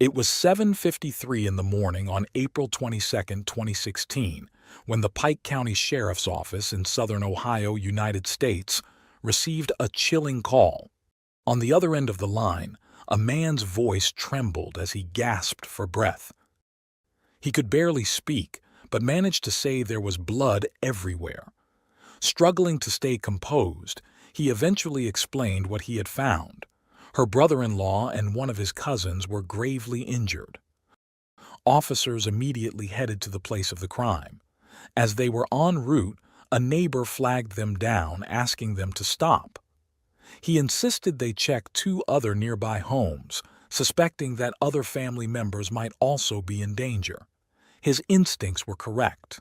It was 7:53 in the morning on April 22, 2016, when the Pike County Sheriff's Office in southern Ohio, United States, received a chilling call. On the other end of the line, a man's voice trembled as he gasped for breath. He could barely speak, but managed to say there was blood everywhere. Struggling to stay composed, he eventually explained what he had found. Her brother-in-law and one of his cousins were gravely injured. Officers immediately headed to the place of the crime. As they were en route, a neighbor flagged them down, asking them to stop. He insisted they check two other nearby homes, suspecting that other family members might also be in danger. His instincts were correct.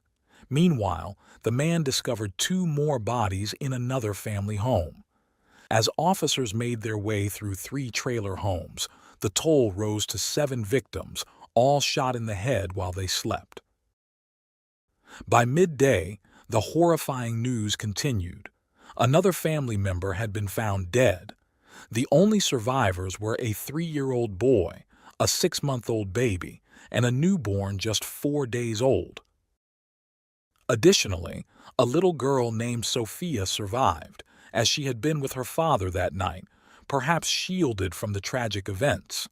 Meanwhile, the man discovered two more bodies in another family home. As officers made their way through three trailer homes, the toll rose to 7 victims, all shot in the head while they slept. By midday, the horrifying news continued. Another family member had been found dead. The only survivors were a 3-year-old boy, a 6-month-old baby, and a newborn just 4 days old. Additionally, a little girl named Sophia survived, as she had been with her father that night, perhaps shielded from the tragic events.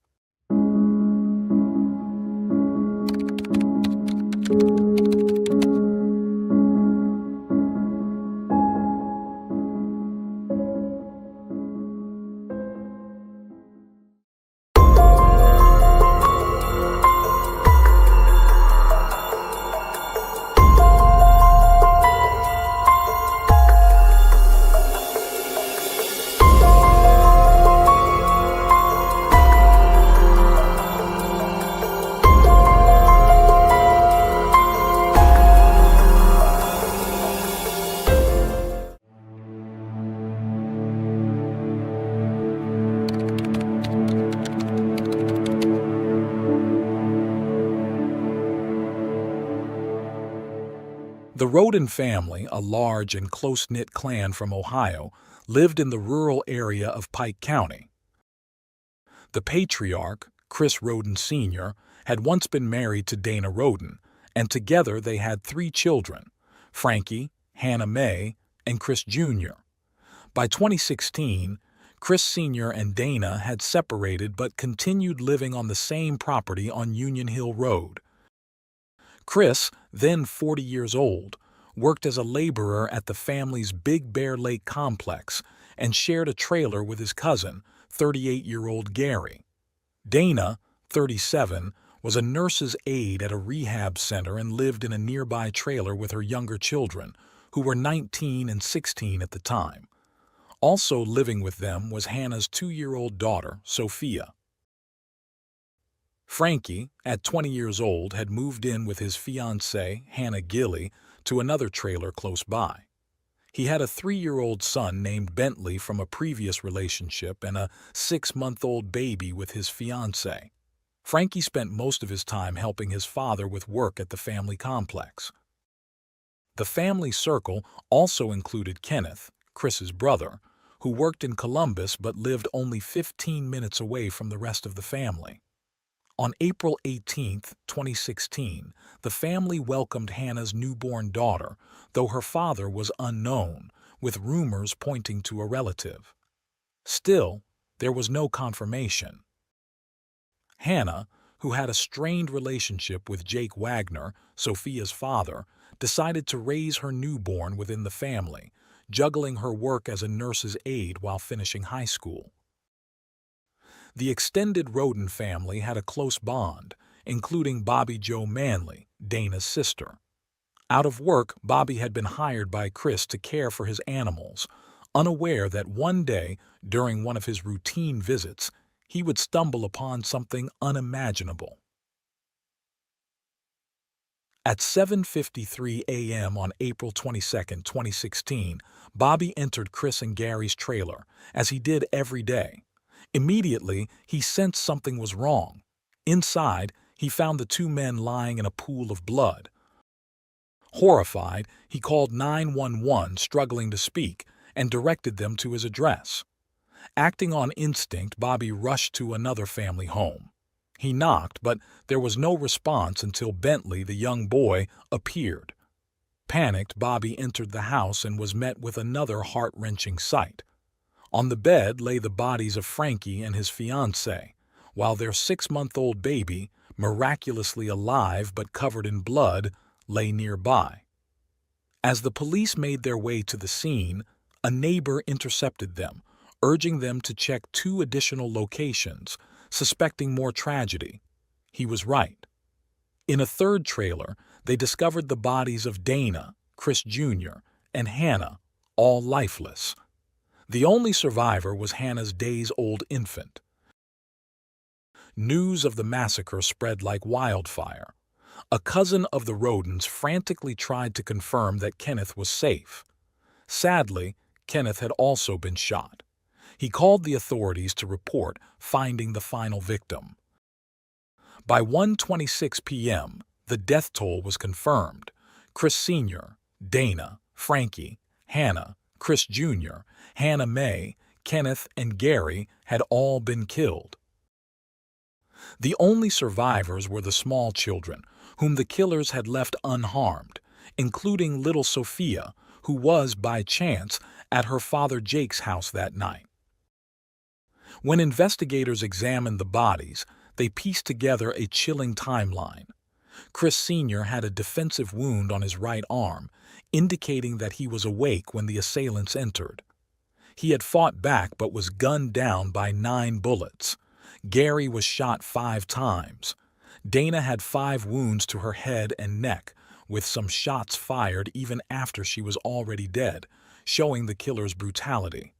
The Rhoden family, a large and close-knit clan from Ohio, lived in the rural area of Pike County. The patriarch, Chris Rhoden Sr., had once been married to Dana Rhoden, and together they had 3 children, Frankie, Hannah Mae, and Chris Jr. By 2016, Chris Sr. and Dana had separated but continued living on the same property on Union Hill Road. Chris, then 40 years old, worked as a laborer at the family's Big Bear Lake complex and shared a trailer with his cousin, 38-year-old Gary. Dana, 37, was a nurse's aide at a rehab center and lived in a nearby trailer with her younger children, who were 19 and 16 at the time. Also living with them was Hannah's 2-year-old daughter, Sophia. Frankie, at 20 years old, had moved in with his fiancée, Hannah Gilley, to another trailer close by. He had a 3-year-old son named Bentley from a previous relationship and a 6-month-old baby with his fiancée. Frankie spent most of his time helping his father with work at the family complex. The family circle also included Kenneth, Chris's brother, who worked in Columbus but lived only 15 minutes away from the rest of the family. On April 18, 2016, the family welcomed Hannah's newborn daughter, though her father was unknown, with rumors pointing to a relative. Still, there was no confirmation. Hannah, who had a strained relationship with Jake Wagner, Sophia's father, decided to raise her newborn within the family, juggling her work as a nurse's aide while finishing high school. The extended Rhoden family had a close bond, including Bobby Jo Manley, Dana's sister. Out of work, Bobby had been hired by Chris to care for his animals, unaware that one day, during one of his routine visits, he would stumble upon something unimaginable. At 7:53 a.m. on April 22, 2016, Bobby entered Chris and Gary's trailer, as he did every day. Immediately, he sensed something was wrong. Inside, he found the 2 men lying in a pool of blood. Horrified, he called 911, struggling to speak, and directed them to his address. Acting on instinct, Bobby rushed to another family home. He knocked, but there was no response until Bentley, the young boy, appeared. Panicked, Bobby entered the house and was met with another heart-wrenching sight. On the bed lay the bodies of Frankie and his fiancée, while their 6-month-old baby, miraculously alive but covered in blood, lay nearby. As the police made their way to the scene, a neighbor intercepted them, urging them to check 2 additional locations, suspecting more tragedy. He was right. In a third trailer, they discovered the bodies of Dana, Chris Jr., and Hannah, all lifeless. The only survivor was Hannah's days-old infant. News of the massacre spread like wildfire. A cousin of the Rodens frantically tried to confirm that Kenneth was safe. Sadly, Kenneth had also been shot. He called the authorities to report finding the final victim. By 1:26 p.m., the death toll was confirmed. Chris Sr., Dana, Frankie, Hannah, Chris Jr., Hannah Mae, Kenneth, and Gary had all been killed. The only survivors were the small children, whom the killers had left unharmed, including little Sophia, who was, by chance, at her father Jake's house that night. When investigators examined the bodies, they pieced together a chilling timeline. Chris Sr. had a defensive wound on his right arm, indicating that he was awake when the assailants entered. He had fought back but was gunned down by 9 bullets. Gary was shot 5 times. Dana had 5 wounds to her head and neck, with some shots fired even after she was already dead, showing the killer's brutality.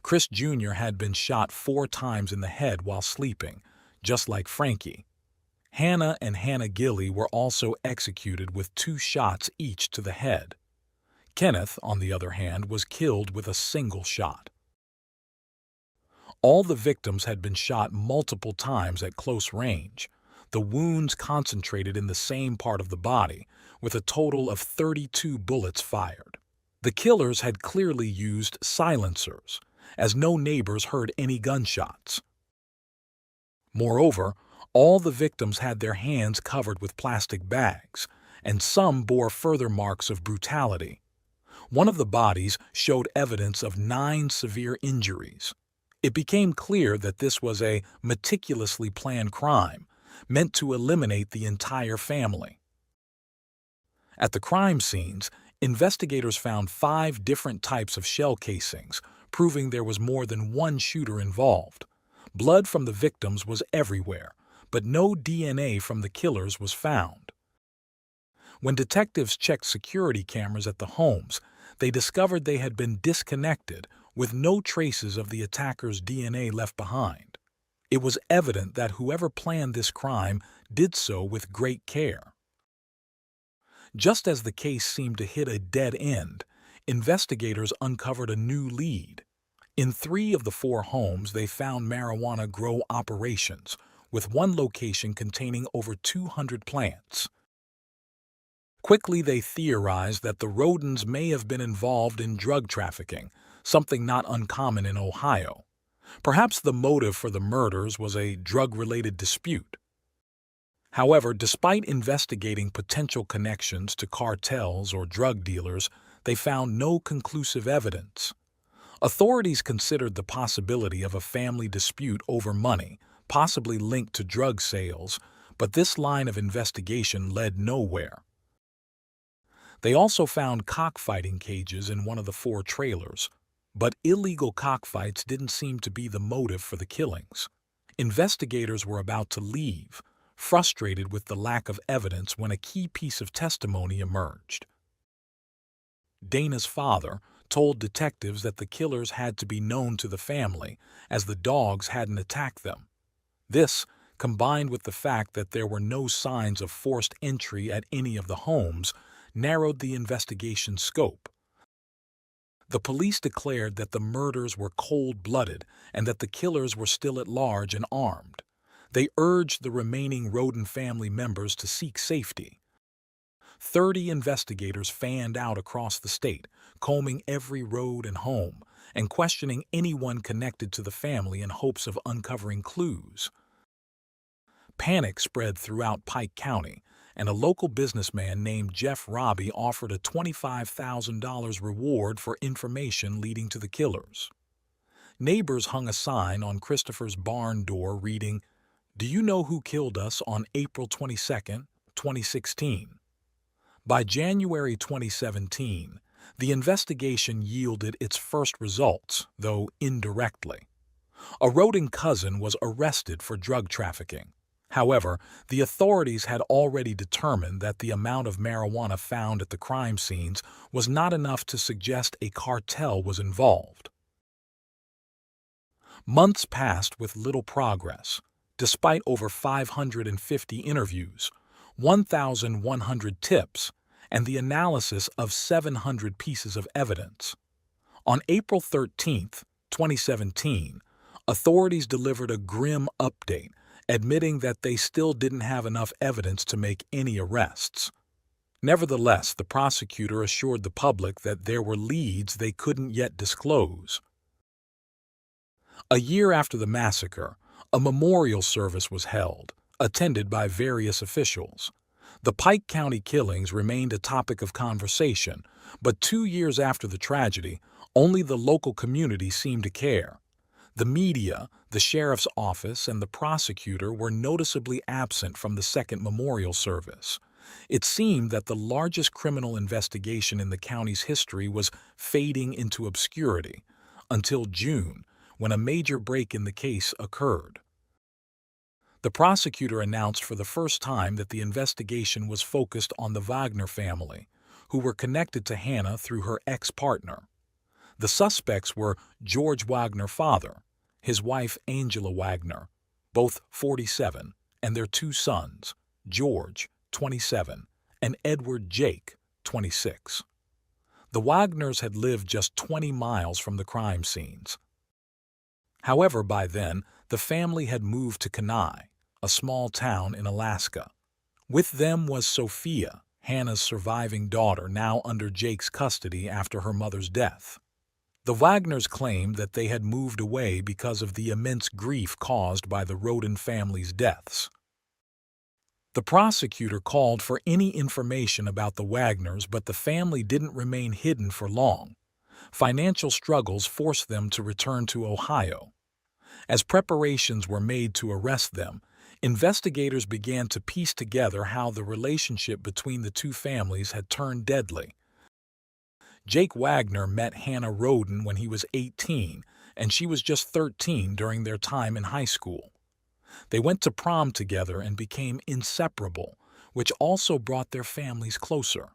Chris Jr. had been shot 4 times in the head while sleeping, just like Frankie. Hannah and Hannah Gilley were also executed with 2 shots each to the head. Kenneth, on the other hand, was killed with a single shot. All the victims had been shot multiple times at close range. The wounds concentrated in the same part of the body, with a total of 32 bullets fired. The killers had clearly used silencers, as no neighbors heard any gunshots. Moreover, all the victims had their hands covered with plastic bags, and some bore further marks of brutality. One of the bodies showed evidence of 9 severe injuries. It became clear that this was a meticulously planned crime, meant to eliminate the entire family. At the crime scenes, investigators found 5 different types of shell casings, proving there was more than one shooter involved. Blood from the victims was everywhere, but no DNA from the killers was found. When detectives checked security cameras at the homes, they discovered they had been disconnected, with no traces of the attacker's DNA left behind. It was evident that whoever planned this crime did so with great care. Just as the case seemed to hit a dead end, investigators uncovered a new lead. In 3 of the 4 homes, they found marijuana grow operations, with one location containing over 200 plants. Quickly, they theorized that the Rodens may have been involved in drug trafficking, something not uncommon in Ohio. Perhaps the motive for the murders was a drug-related dispute. However, despite investigating potential connections to cartels or drug dealers, they found no conclusive evidence. Authorities considered the possibility of a family dispute over money, possibly linked to drug sales, but this line of investigation led nowhere. They also found cockfighting cages in one of the 4 trailers, but illegal cockfights didn't seem to be the motive for the killings. Investigators were about to leave, frustrated with the lack of evidence, when a key piece of testimony emerged. Dana's father told detectives that the killers had to be known to the family, as the dogs hadn't attacked them. This, combined with the fact that there were no signs of forced entry at any of the homes, narrowed the investigation's scope. The police declared that the murders were cold-blooded and that the killers were still at large and armed. They urged the remaining Roden family members to seek safety. 30 investigators fanned out across the state, combing every road and home, and questioning anyone connected to the family in hopes of uncovering clues. Panic spread throughout Pike County, and a local businessman named Jeff Robbie offered a $25,000 reward for information leading to the killers. Neighbors hung a sign on Christopher's barn door reading, "Do you know who killed us on April 22, 2016?" By January 2017, the investigation yielded its first results, though indirectly. A Rodin cousin was arrested for drug trafficking. However, the authorities had already determined that the amount of marijuana found at the crime scenes was not enough to suggest a cartel was involved. Months passed with little progress, despite over 550 interviews, 1,100 tips, and the analysis of 700 pieces of evidence. On April 13, 2017, authorities delivered a grim update, admitting that they still didn't have enough evidence to make any arrests. Nevertheless, the prosecutor assured the public that there were leads they couldn't yet disclose. A year after the massacre, a memorial service was held, attended by various officials. The Pike County killings remained a topic of conversation, but 2 years after the tragedy, only the local community seemed to care. The media, the sheriff's office, and the prosecutor were noticeably absent from the second memorial service. It seemed that the largest criminal investigation in the county's history was fading into obscurity, until June, when a major break in the case occurred. The prosecutor announced for the first time that the investigation was focused on the Wagner family, who were connected to Hannah through her ex-partner. The suspects were George Wagner father, his wife Angela Wagner, both 47, and their 2 sons, George, 27, and Edward Jake, 26. The Wagners had lived just 20 miles from the crime scenes. However, by then, the family had moved to Kenai, a small town in Alaska. With them was Sophia, Hannah's surviving daughter, now under Jake's custody after her mother's death. The Wagners claimed that they had moved away because of the immense grief caused by the Rodin family's deaths. The prosecutor called for any information about the Wagners, but the family didn't remain hidden for long. Financial struggles forced them to return to Ohio. As preparations were made to arrest them, investigators began to piece together how the relationship between the two families had turned deadly. Jake Wagner met Hannah Rodin when he was 18, and she was just 13 during their time in high school. They went to prom together and became inseparable, which also brought their families closer.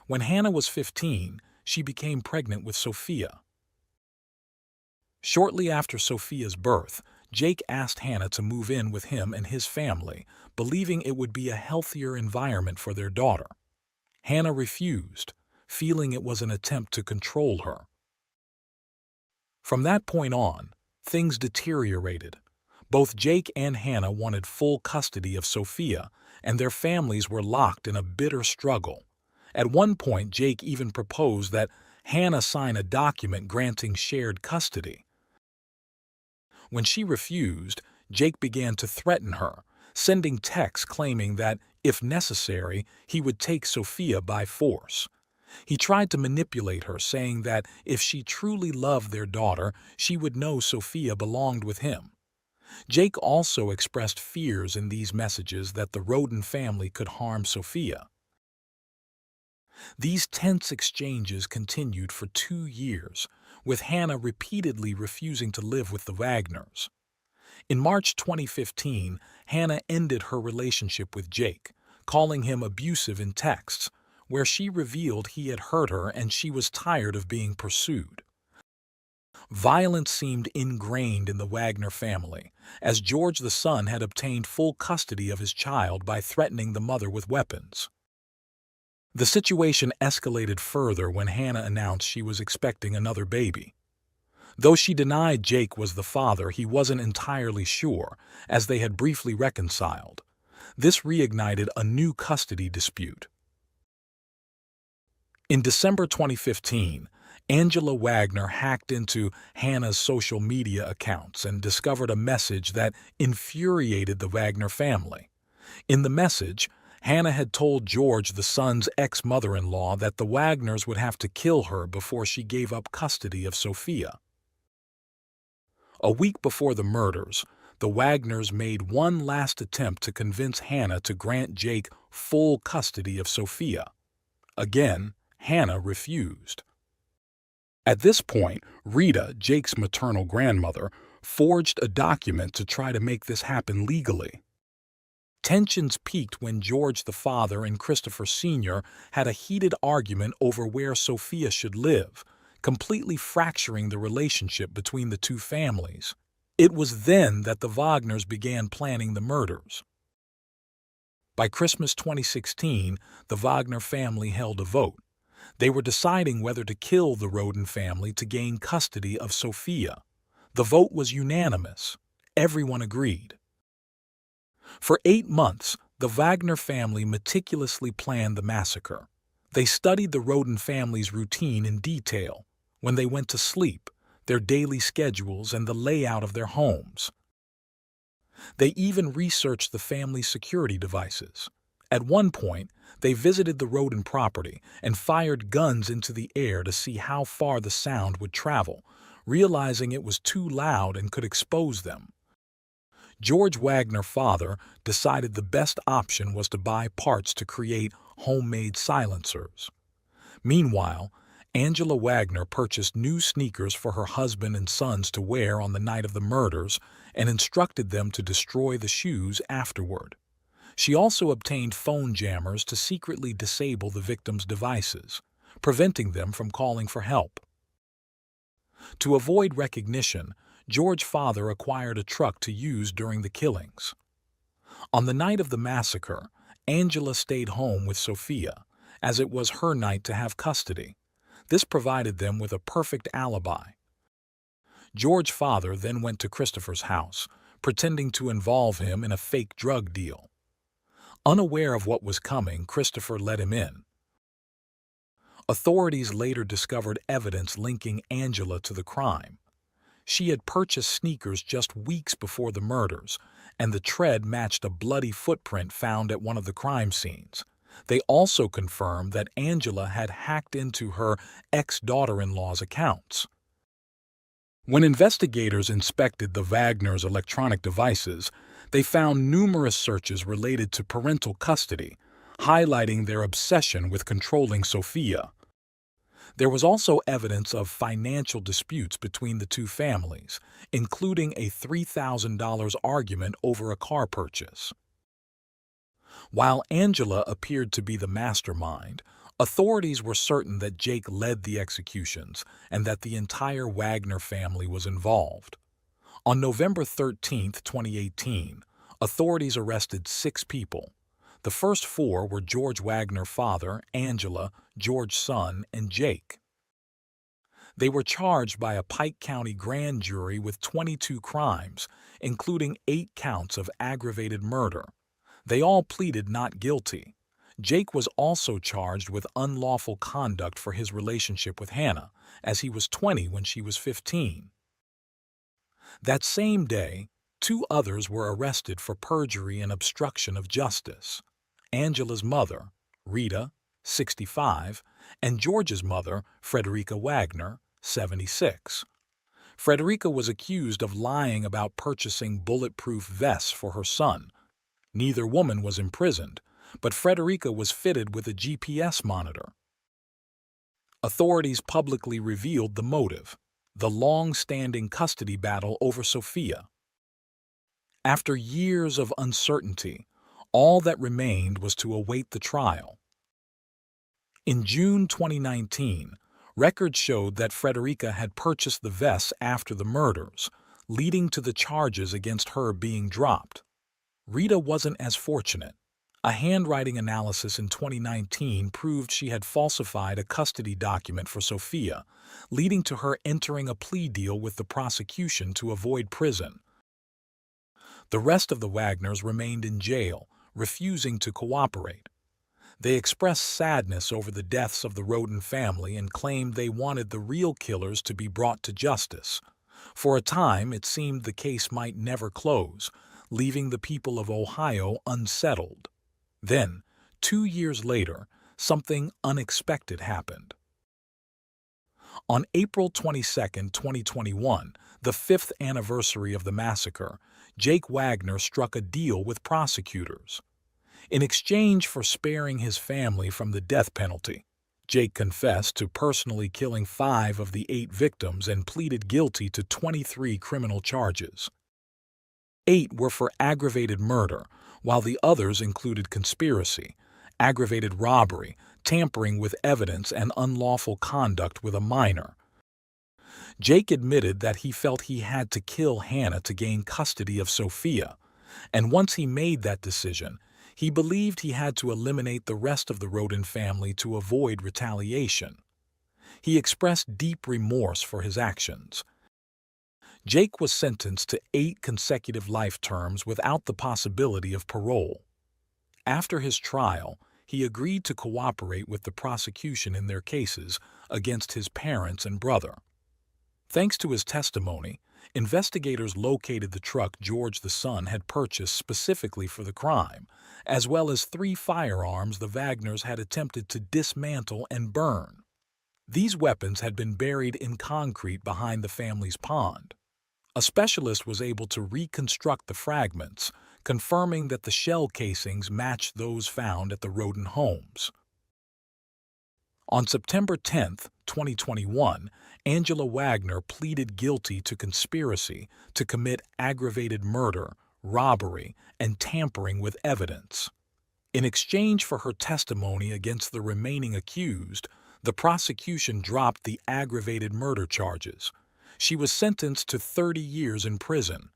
When Hannah was 15, she became pregnant with Sophia. Shortly after Sophia's birth, Jake asked Hannah to move in with him and his family, believing it would be a healthier environment for their daughter. Hannah refused, feeling it was an attempt to control her. From that point on, things deteriorated. Both Jake and Hannah wanted full custody of Sophia, and their families were locked in a bitter struggle. At one point, Jake even proposed that Hannah sign a document granting shared custody. When she refused, Jake began to threaten her, sending texts claiming that, if necessary, he would take Sophia by force. He tried to manipulate her, saying that if she truly loved their daughter, she would know Sophia belonged with him. Jake also expressed fears in these messages that the Rodin family could harm Sophia. These tense exchanges continued for 2 years, with Hannah repeatedly refusing to live with the Wagners. In March 2015, Hannah ended her relationship with Jake, calling him abusive in texts, where she revealed he had hurt her and she was tired of being pursued. Violence seemed ingrained in the Wagner family, as George the son had obtained full custody of his child by threatening the mother with weapons. The situation escalated further when Hannah announced she was expecting another baby. Though she denied Jake was the father, he wasn't entirely sure, as they had briefly reconciled. This reignited a new custody dispute. In December 2015, Angela Wagner hacked into Hannah's social media accounts and discovered a message that infuriated the Wagner family. In the message, Hannah had told George, the son's ex-mother-in-law, that the Wagners would have to kill her before she gave up custody of Sophia. A week before the murders, the Wagners made one last attempt to convince Hannah to grant Jake full custody of Sophia. Again, Hannah refused. At this point, Rita, Jake's maternal grandmother, forged a document to try to make this happen legally. Tensions peaked when George the father and Christopher Sr. had a heated argument over where Sophia should live, completely fracturing the relationship between the two families. It was then that the Wagners began planning the murders. By Christmas 2016, the Wagner family held a vote. They were deciding whether to kill the Roden family to gain custody of Sophia. The vote was unanimous. Everyone agreed. For 8 months, the Wagner family meticulously planned the massacre. They studied the Roden family's routine in detail, when they went to sleep, their daily schedules, and the layout of their homes. They even researched the family's security devices. At one point, they visited the Roden property and fired guns into the air to see how far the sound would travel, realizing it was too loud and could expose them. George Wagner, father, decided the best option was to buy parts to create homemade silencers. Meanwhile, Angela Wagner purchased new sneakers for her husband and sons to wear on the night of the murders and instructed them to destroy the shoes afterward. She also obtained phone jammers to secretly disable the victims' devices, preventing them from calling for help. To avoid recognition, George father acquired a truck to use during the killings. On the night of the massacre, Angela stayed home with Sophia, as it was her night to have custody. This provided them with a perfect alibi. George father then went to Christopher's house, pretending to involve him in a fake drug deal. Unaware of what was coming, Christopher let him in. Authorities later discovered evidence linking Angela to the crime. She had purchased sneakers just weeks before the murders, and the tread matched a bloody footprint found at one of the crime scenes. They also confirmed that Angela had hacked into her ex-daughter-in-law's accounts. When investigators inspected the Wagners' electronic devices, they found numerous searches related to parental custody, highlighting their obsession with controlling Sophia. There was also evidence of financial disputes between the two families, including a $3,000 argument over a car purchase. While Angela appeared to be the mastermind, authorities were certain that Jake led the executions and that the entire Wagner family was involved. On November 13, 2018, authorities arrested 6 people. The first 4 were George Wagner father, Angela, George's son, and Jake. They were charged by a Pike County grand jury with 22 crimes, including 8 counts of aggravated murder. They all pleaded not guilty. Jake was also charged with unlawful conduct for his relationship with Hannah, as he was 20 when she was 15. That same day, 2 others were arrested for perjury and obstruction of justice. Angela's mother, Rita, 65, and George's mother, Frederica Wagner, 76. Frederica was accused of lying about purchasing bulletproof vests for her son. Neither woman was imprisoned, but Frederica was fitted with a GPS monitor. Authorities publicly revealed the motive: the long-standing custody battle over Sophia. After years of uncertainty, all that remained was to await the trial. In June 2019, records showed that Frederica had purchased the vests after the murders, leading to the charges against her being dropped. Rita wasn't as fortunate. A handwriting analysis in 2019 proved she had falsified a custody document for Sophia, leading to her entering a plea deal with the prosecution to avoid prison. The rest of the Wagners remained in jail, refusing to cooperate. They expressed sadness over the deaths of the Roden family and claimed they wanted the real killers to be brought to justice. For a time, it seemed the case might never close, leaving the people of Ohio unsettled. Then, 2 years later, something unexpected happened. On April 22, 2021, the 5th anniversary of the massacre, Jake Wagner struck a deal with prosecutors. In exchange for sparing his family from the death penalty, Jake confessed to personally killing 5 of the 8 victims and pleaded guilty to 23 criminal charges. 8 were for aggravated murder, while the others included conspiracy, aggravated robbery, tampering with evidence, and unlawful conduct with a minor. Jake admitted that he felt he had to kill Hannah to gain custody of Sophia, and once he made that decision, he believed he had to eliminate the rest of the Roden family to avoid retaliation. He expressed deep remorse for his actions. Jake was sentenced to 8 consecutive life terms without the possibility of parole. After his trial, he agreed to cooperate with the prosecution in their cases against his parents and brother. Thanks to his testimony, investigators located the truck George the son had purchased specifically for the crime, as well as 3 firearms the Wagners had attempted to dismantle and burn. These weapons had been buried in concrete behind the family's pond. A specialist was able to reconstruct the fragments, confirming that the shell casings matched those found at the Roden homes. On September 10, 2021, Angela Wagner pleaded guilty to conspiracy to commit aggravated murder, robbery, and tampering with evidence. In exchange for her testimony against the remaining accused, the prosecution dropped the aggravated murder charges. She was sentenced to 30 years in prison.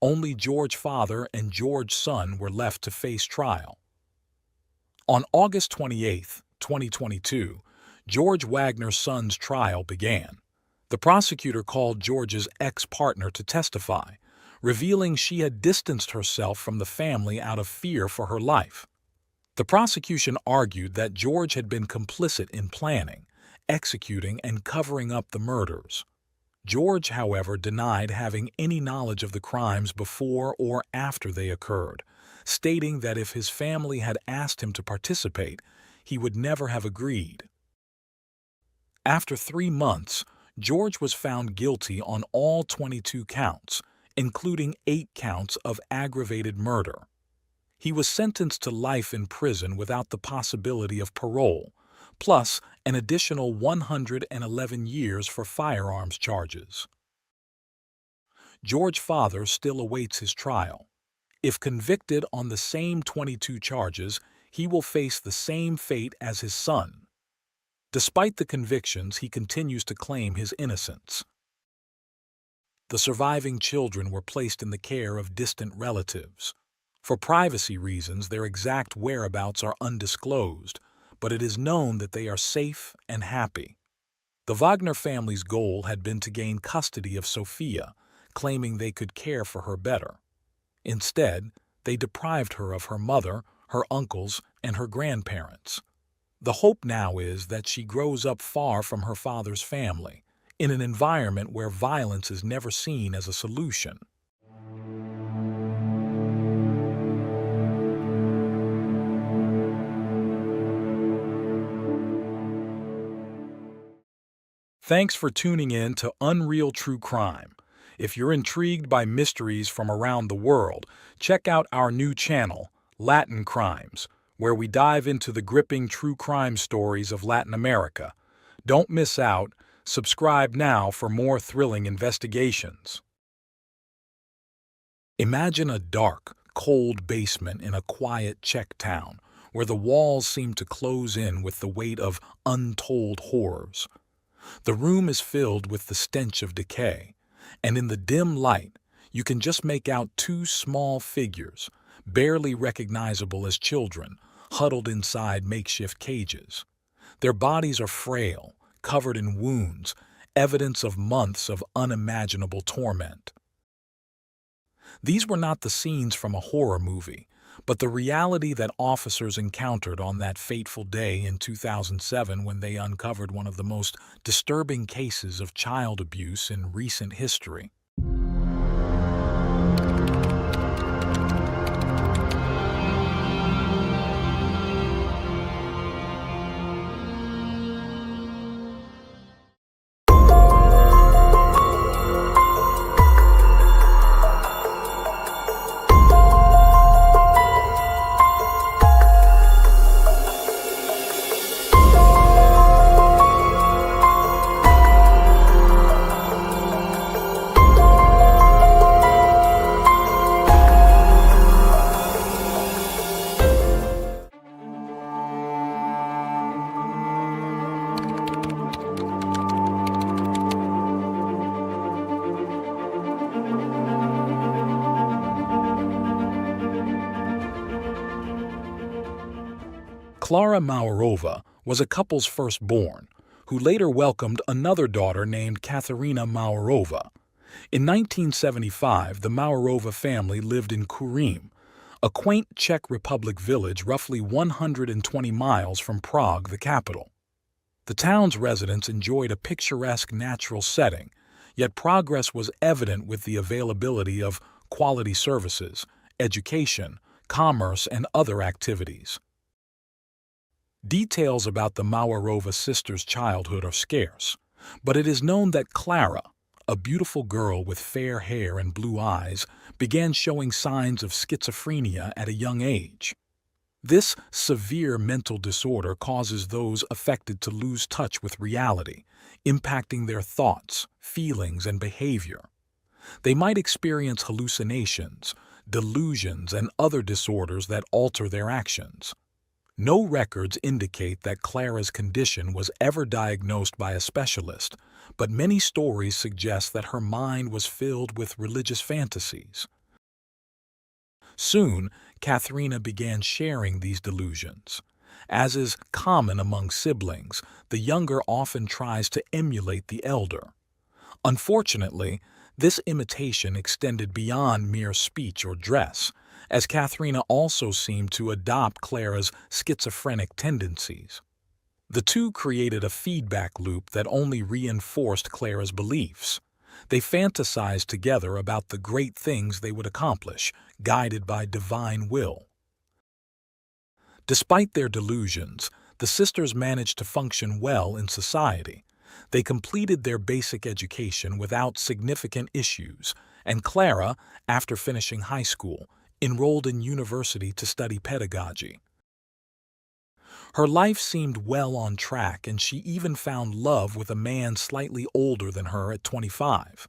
Only George father and George son were left to face trial. On August 28, 2022, George Wagner's son's trial began. The prosecutor called George's ex-partner to testify, revealing she had distanced herself from the family out of fear for her life. The prosecution argued that George had been complicit in planning, executing, and covering up the murders. George, however, denied having any knowledge of the crimes before or after they occurred, stating that if his family had asked him to participate, he would never have agreed. After 3 months, George was found guilty on all 22 counts, including 8 counts of aggravated murder. He was sentenced to life in prison without the possibility of parole, plus an additional 111 years for firearms charges. George's father still awaits his trial. If convicted on the same 22 charges, he will face the same fate as his son. Despite the convictions, he continues to claim his innocence. The surviving children were placed in the care of distant relatives. For privacy reasons, their exact whereabouts are undisclosed, but it is known that they are safe and happy. The Wagner family's goal had been to gain custody of Sophia, claiming they could care for her better. Instead, they deprived her of her mother, her uncles, and her grandparents. The hope now is that she grows up far from her father's family, in an environment where violence is never seen as a solution. Thanks for tuning in to Unreal True Crime. If you're intrigued by mysteries from around the world, check out our new channel, Latin Crimes, where we dive into the gripping true crime stories of Latin America. Don't miss out. Subscribe now for more thrilling investigations. Imagine a dark, cold basement in a quiet Czech town, where the walls seem to close in with the weight of untold horrors. The room is filled with the stench of decay, and in the dim light, you can just make out 2 small figures, barely recognizable as children, huddled inside makeshift cages. Their bodies are frail, covered in wounds, evidence of months of unimaginable torment. These were not the scenes from a horror movie, but the reality that officers encountered on that fateful day in 2007 when they uncovered one of the most disturbing cases of child abuse in recent history. Klara Maurova was a couple's firstborn, who later welcomed another daughter named Katerina Maurova. In 1975, the Maurova family lived in Kurim, a quaint Czech Republic village roughly 120 miles from Prague, the capital. The town's residents enjoyed a picturesque natural setting, yet progress was evident with the availability of quality services, education, commerce, and other activities. Details about the Maurova sisters' childhood are scarce, but it is known that Klara, a beautiful girl with fair hair and blue eyes, began showing signs of schizophrenia at a young age. This severe mental disorder causes those affected to lose touch with reality, impacting their thoughts, feelings, and behavior. They might experience hallucinations, delusions, and other disorders that alter their actions. No records indicate that Klara's condition was ever diagnosed by a specialist, but many stories suggest that her mind was filled with religious fantasies. Soon, Katerina began sharing these delusions. As is common among siblings, the younger often tries to emulate the elder. Unfortunately, this imitation extended beyond mere speech or dress, as Katerina also seemed to adopt Klara's schizophrenic tendencies. The two created a feedback loop that only reinforced Klara's beliefs. They fantasized together about the great things they would accomplish, guided by divine will. Despite their delusions, the sisters managed to function well in society. They completed their basic education without significant issues, and Klara, after finishing high school, enrolled in university to study pedagogy. Her life seemed well on track, and she even found love with a man slightly older than her at 25.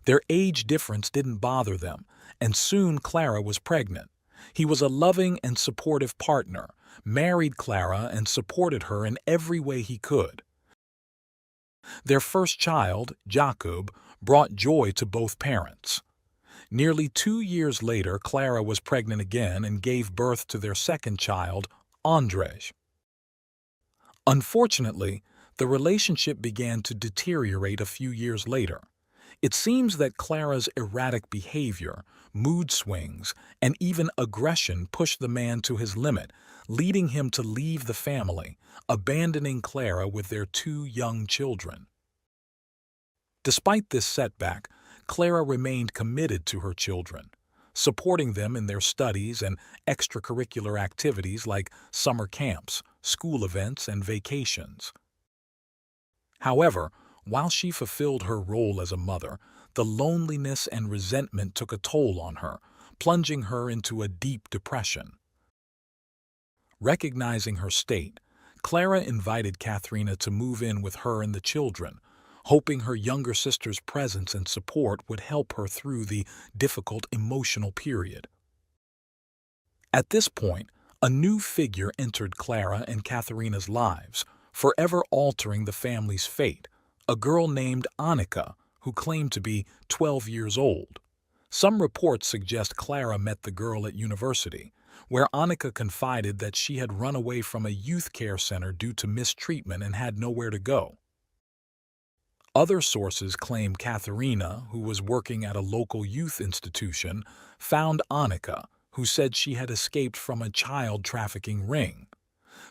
Their age difference didn't bother them, and soon Klara was pregnant. He was a loving and supportive partner, married Klara, and supported her in every way he could. Their first child, Jakub, brought joy to both parents. Nearly 2 years later, Klara was pregnant again and gave birth to their second child, Andrzej. Unfortunately, the relationship began to deteriorate a few years later. It seems that Klara's erratic behavior, mood swings, and even aggression pushed the man to his limit, leading him to leave the family, abandoning Klara with their 2 young children. Despite this setback, Klara remained committed to her children, supporting them in their studies and extracurricular activities like summer camps, school events, and vacations. However, while she fulfilled her role as a mother, the loneliness and resentment took a toll on her, plunging her into a deep depression. Recognizing her state, Klara invited Katerina to move in with her and the children, hoping her younger sister's presence and support would help her through the difficult emotional period. At this point, a new figure entered Klara and Katerina's lives, forever altering the family's fate, a girl named Annika, who claimed to be 12 years old. Some reports suggest Klara met the girl at university, where Annika confided that she had run away from a youth care center due to mistreatment and had nowhere to go. Other sources claim Katharina, who was working at a local youth institution, found Annika, who said she had escaped from a child trafficking ring.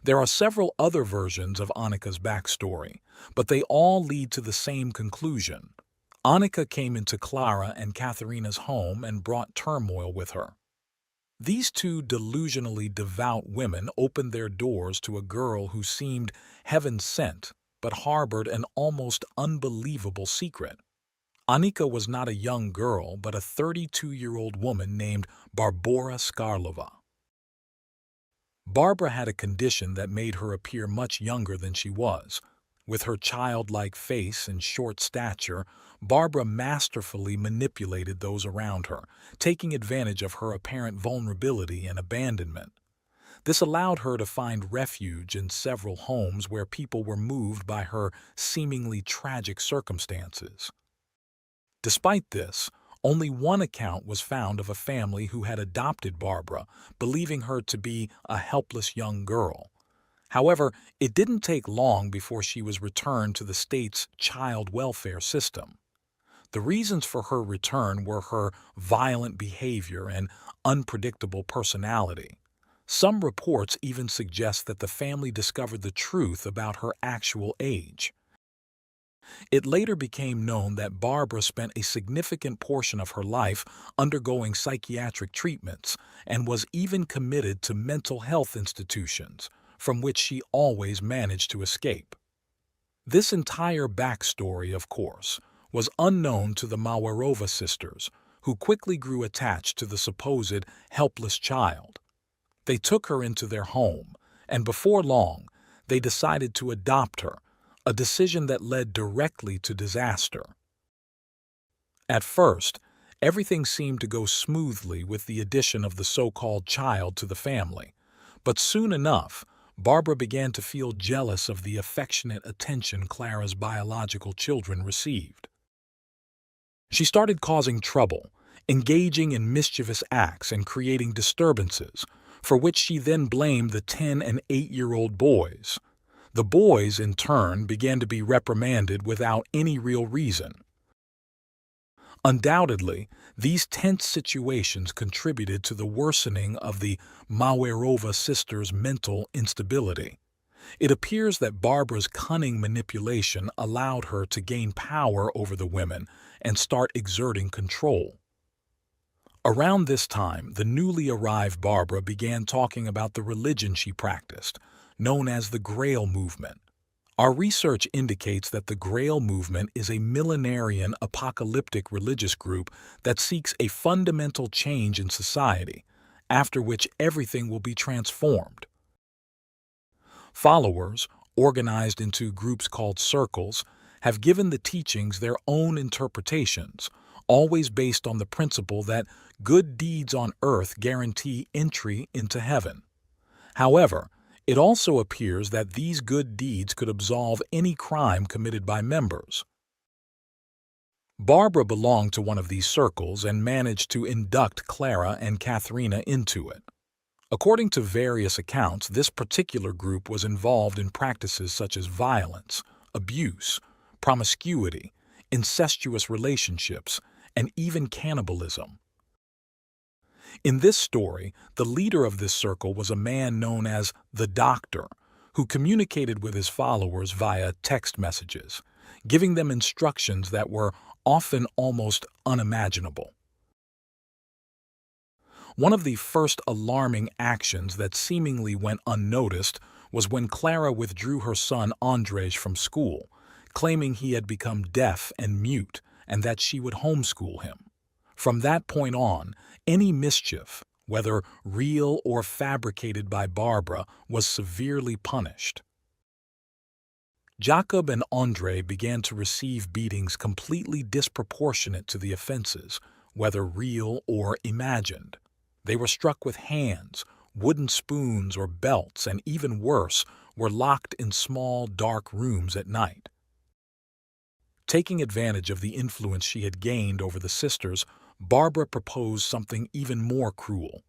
There are several other versions of Annika's backstory, but they all lead to the same conclusion. Annika came into Clara and Katharina's home and brought turmoil with her. These two delusionally devout women opened their doors to a girl who seemed heaven-sent but harbored an almost unbelievable secret. Annika was not a young girl but a 32-year-old woman named Barbora Skarlova. Barbara had a condition that made her appear much younger than she was. With her childlike face and short stature, Barbara masterfully manipulated those around her, taking advantage of her apparent vulnerability and abandonment. This allowed her to find refuge in several homes where people were moved by her seemingly tragic circumstances. Despite this, only one account was found of a family who had adopted Barbara, believing her to be a helpless young girl. However, it didn't take long before she was returned to the state's child welfare system. The reasons for her return were her violent behavior and unpredictable personality. Some reports even suggest that the family discovered the truth about her actual age. It later became known that Barbara spent a significant portion of her life undergoing psychiatric treatments and was even committed to mental health institutions, from which she always managed to escape. This entire backstory, of course, was unknown to the Mawerova sisters, who quickly grew attached to the supposed helpless child. They took her into their home, and before long, they decided to adopt her, a decision that led directly to disaster. At first, everything seemed to go smoothly with the addition of the so-called child to the family, but soon enough, Barbara began to feel jealous of the affectionate attention Clara's biological children received. She started causing trouble, engaging in mischievous acts and creating disturbances, for which she then blamed the 10- and 8-year-old boys. The boys, in turn, began to be reprimanded without any real reason. Undoubtedly, these tense situations contributed to the worsening of the Mawerova sisters' mental instability. It appears that Barbara's cunning manipulation allowed her to gain power over the women and start exerting control. Around this time, the newly arrived Barbara began talking about the religion she practiced, known as the Grail movement. Our research indicates that the Grail movement is a millenarian apocalyptic religious group that seeks a fundamental change in society, after which everything will be transformed. Followers, organized into groups called circles, have given the teachings their own interpretations, always based on the principle that good deeds on earth guarantee entry into heaven. However, it also appears that these good deeds could absolve any crime committed by members. Barbara belonged to one of these circles and managed to induct Clara and Katharina into it. According to various accounts, this particular group was involved in practices such as violence, abuse, promiscuity, incestuous relationships, and even cannibalism. In this story, the leader of this circle was a man known as the Doctor, who communicated with his followers via text messages, giving them instructions that were often almost unimaginable. One of the first alarming actions that seemingly went unnoticed was when Clara withdrew her son Andrzej from school, claiming he had become deaf and mute and that she would homeschool him. From that point on, any mischief, whether real or fabricated by Barbara, was severely punished. Jacob and Andrzej began to receive beatings completely disproportionate to the offenses, whether real or imagined. They were struck with hands, wooden spoons, or belts, and even worse, were locked in small, dark rooms at night. Taking advantage of the influence she had gained over the sisters, Barbara proposed something even more cruel: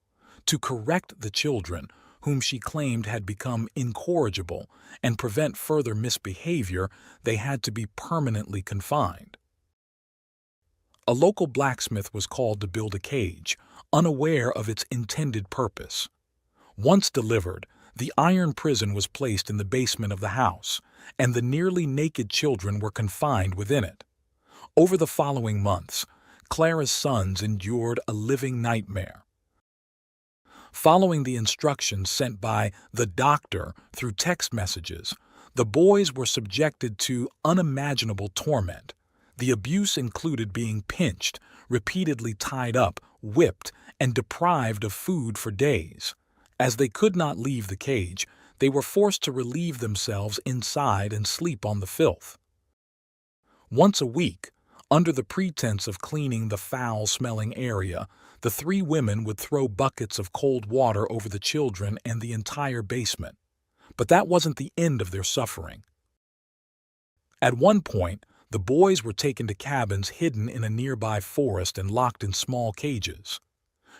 to correct the children, whom she claimed had become incorrigible, and prevent further misbehavior, they had to be permanently confined. A local blacksmith was called to build a cage, unaware of its intended purpose. Once delivered, the iron prison was placed in the basement of the house, and the nearly naked children were confined within it. Over the following months, Clara's sons endured a living nightmare. Following the instructions sent by the doctor through text messages, the boys were subjected to unimaginable torment. The abuse included being pinched, repeatedly tied up, whipped, and deprived of food for days. As they could not leave the cage, they were forced to relieve themselves inside and sleep on the filth. Once a week, under the pretense of cleaning the foul-smelling area, the three women would throw buckets of cold water over the children and the entire basement. But that wasn't the end of their suffering. At one point, the boys were taken to cabins hidden in a nearby forest and locked in small cages.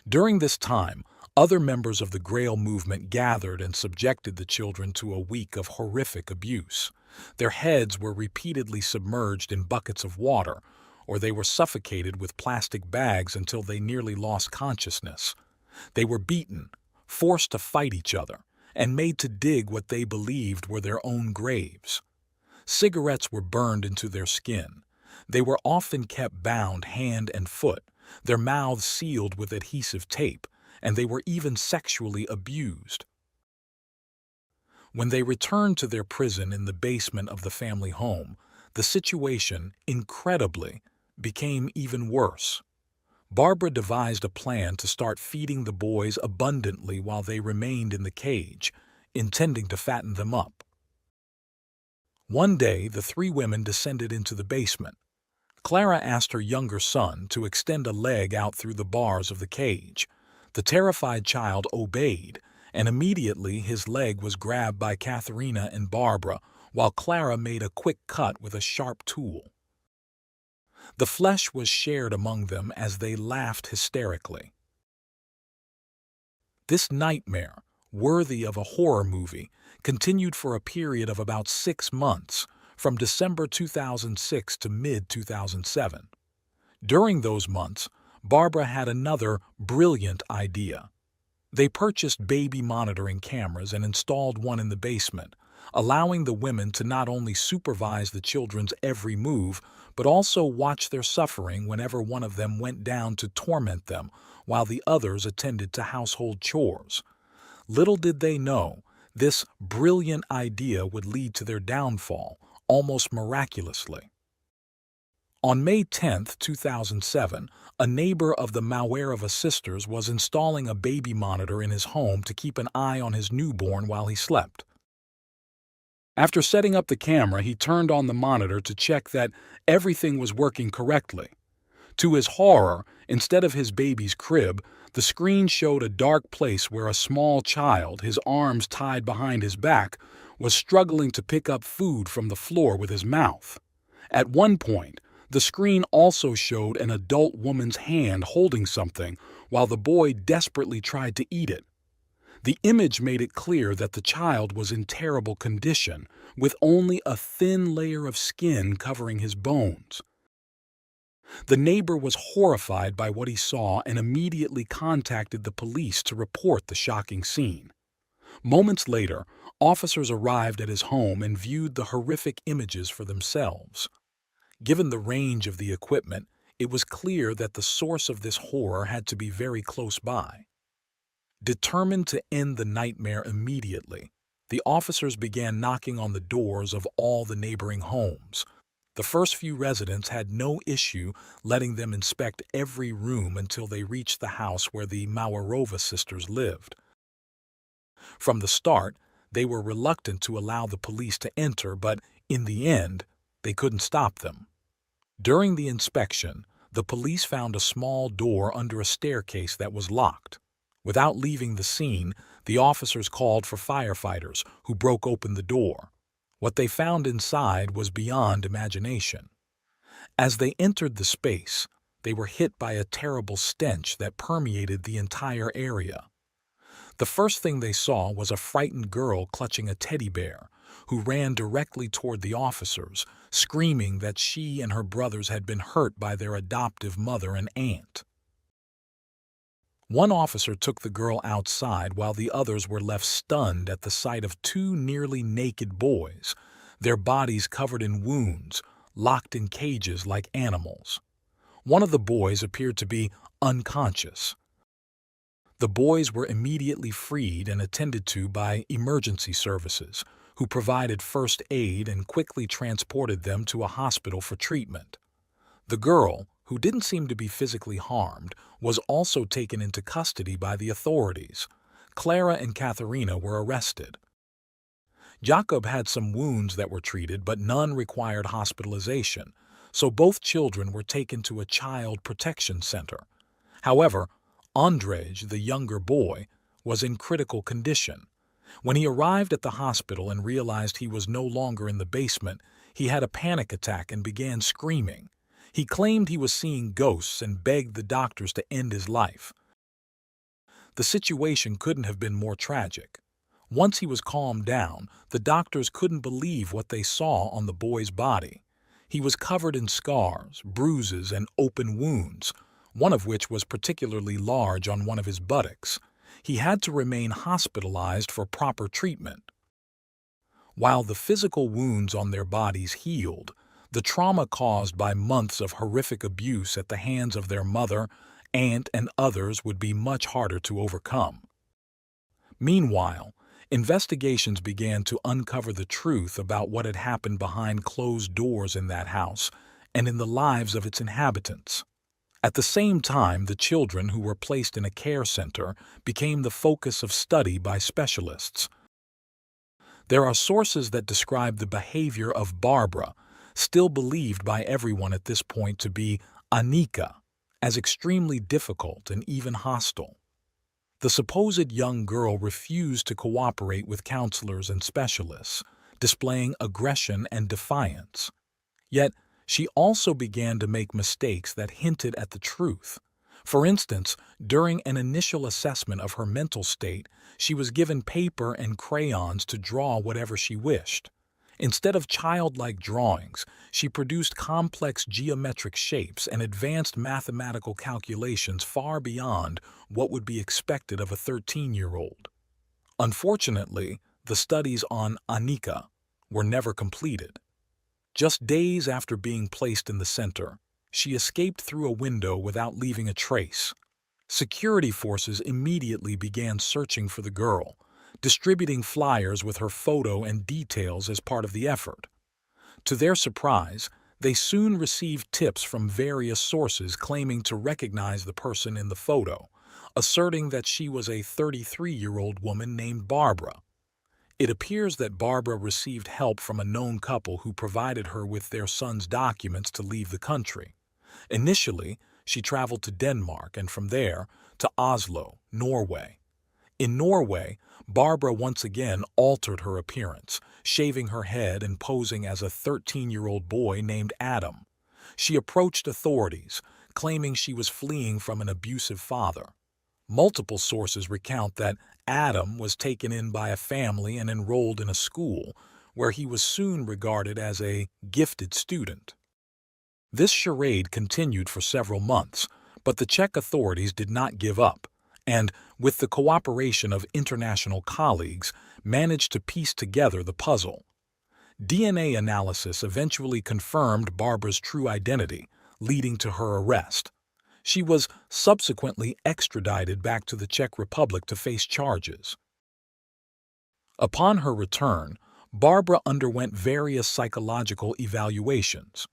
During this time, other members of the Grail movement gathered and subjected the children to a week of horrific abuse. Their heads were repeatedly submerged in buckets of water, or they were suffocated with plastic bags until they nearly lost consciousness. They were beaten, forced to fight each other, and made to dig what they believed were their own graves. Cigarettes were burned into their skin. They were often kept bound hand and foot, their mouths sealed with adhesive tape, and they were even sexually abused. When they returned to their prison in the basement of the family home, the situation, incredibly, became even worse. Barbara devised a plan to start feeding the boys abundantly while they remained in the cage, intending to fatten them up. One day, the three women descended into the basement. Clara asked her younger son to extend a leg out through the bars of the cage. The terrified child obeyed, and immediately his leg was grabbed by Katharina and Barbara, while Clara made a quick cut with a sharp tool. The flesh was shared among them as they laughed hysterically. This nightmare, worthy of a horror movie, continued for a period of about 6 months, from December 2006 to mid-2007. During those months, Barbara had another brilliant idea. They purchased baby monitoring cameras and installed one in the basement, allowing the women to not only supervise the children's every move, but also watch their suffering whenever one of them went down to torment them, while the others attended to household chores. Little did they know, this brilliant idea would lead to their downfall, almost miraculously. On May 10, 2007, a neighbor of the Mawerova sisters was installing a baby monitor in his home to keep an eye on his newborn while he slept. After setting up the camera, he turned on the monitor to check that everything was working correctly. To his horror, instead of his baby's crib, the screen showed a dark place where a small child, his arms tied behind his back, was struggling to pick up food from the floor with his mouth. At one point, the screen also showed an adult woman's hand holding something while the boy desperately tried to eat it. The image made it clear that the child was in terrible condition, with only a thin layer of skin covering his bones. The neighbor was horrified by what he saw and immediately contacted the police to report the shocking scene. Moments later, officers arrived at his home and viewed the horrific images for themselves. Given the range of the equipment, it was clear that the source of this horror had to be very close by. Determined to end the nightmare immediately, the officers began knocking on the doors of all the neighboring homes. The first few residents had no issue letting them inspect every room until they reached the house where the Mawerova sisters lived. From the start, they were reluctant to allow the police to enter, but in the end, they couldn't stop them. During the inspection, the police found a small door under a staircase that was locked. Without leaving the scene, the officers called for firefighters, who broke open the door. What they found inside was beyond imagination. As they entered the space, they were hit by a terrible stench that permeated the entire area. The first thing they saw was a frightened girl clutching a teddy bear, who ran directly toward the officers, screaming that she and her brothers had been hurt by their adoptive mother and aunt. One officer took the girl outside while the others were left stunned at the sight of two nearly naked boys, their bodies covered in wounds, locked in cages like animals. One of the boys appeared to be unconscious. The boys were immediately freed and attended to by emergency services, who provided first aid and quickly transported them to a hospital for treatment. The girl, who didn't seem to be physically harmed, was also taken into custody by the authorities. Clara and Katharina were arrested. Jacob had some wounds that were treated, but none required hospitalization, so both children were taken to a child protection center. However, Andrzej, the younger boy, was in critical condition. When he arrived at the hospital and realized he was no longer in the basement, he had a panic attack and began screaming. He claimed he was seeing ghosts and begged the doctors to end his life. The situation couldn't have been more tragic. Once he was calmed down, the doctors couldn't believe what they saw on the boy's body. He was covered in scars, bruises, and open wounds, one of which was particularly large on one of his buttocks. He had to remain hospitalized for proper treatment. While the physical wounds on their bodies healed, the trauma caused by months of horrific abuse at the hands of their mother, aunt, and others would be much harder to overcome. Meanwhile, investigations began to uncover the truth about what had happened behind closed doors in that house and in the lives of its inhabitants. At the same time, the children who were placed in a care center became the focus of study by specialists. There are sources that describe the behavior of Barbara, still believed by everyone at this point to be Anika, as extremely difficult and even hostile. The supposed young girl refused to cooperate with counselors and specialists, displaying aggression and defiance. Yet, she also began to make mistakes that hinted at the truth. For instance, during an initial assessment of her mental state, she was given paper and crayons to draw whatever she wished. Instead of childlike drawings, she produced complex geometric shapes and advanced mathematical calculations far beyond what would be expected of a 13-year-old. Unfortunately, the studies on Anika were never completed. Just days after being placed in the center, she escaped through a window without leaving a trace. Security forces immediately began searching for the girl, distributing flyers with her photo and details as part of the effort. To their surprise, they soon received tips from various sources claiming to recognize the person in the photo, asserting that she was a 33-year-old woman named Barbara. It appears that Barbara received help from a known couple who provided her with their son's documents to leave the country. Initially, she traveled to Denmark and from there to Oslo, Norway. In Norway, Barbara once again altered her appearance, shaving her head and posing as a 13-year-old boy named Adam. She approached authorities, claiming she was fleeing from an abusive father. Multiple sources recount that Adam was taken in by a family and enrolled in a school, where he was soon regarded as a gifted student. This charade continued for several months, but the Czech authorities did not give up, and, with the cooperation of international colleagues, managed to piece together the puzzle. DNA analysis eventually confirmed Barbara's true identity, leading to her arrest. She was subsequently extradited back to the Czech Republic to face charges. Upon her return, Barbara underwent various psychological evaluations.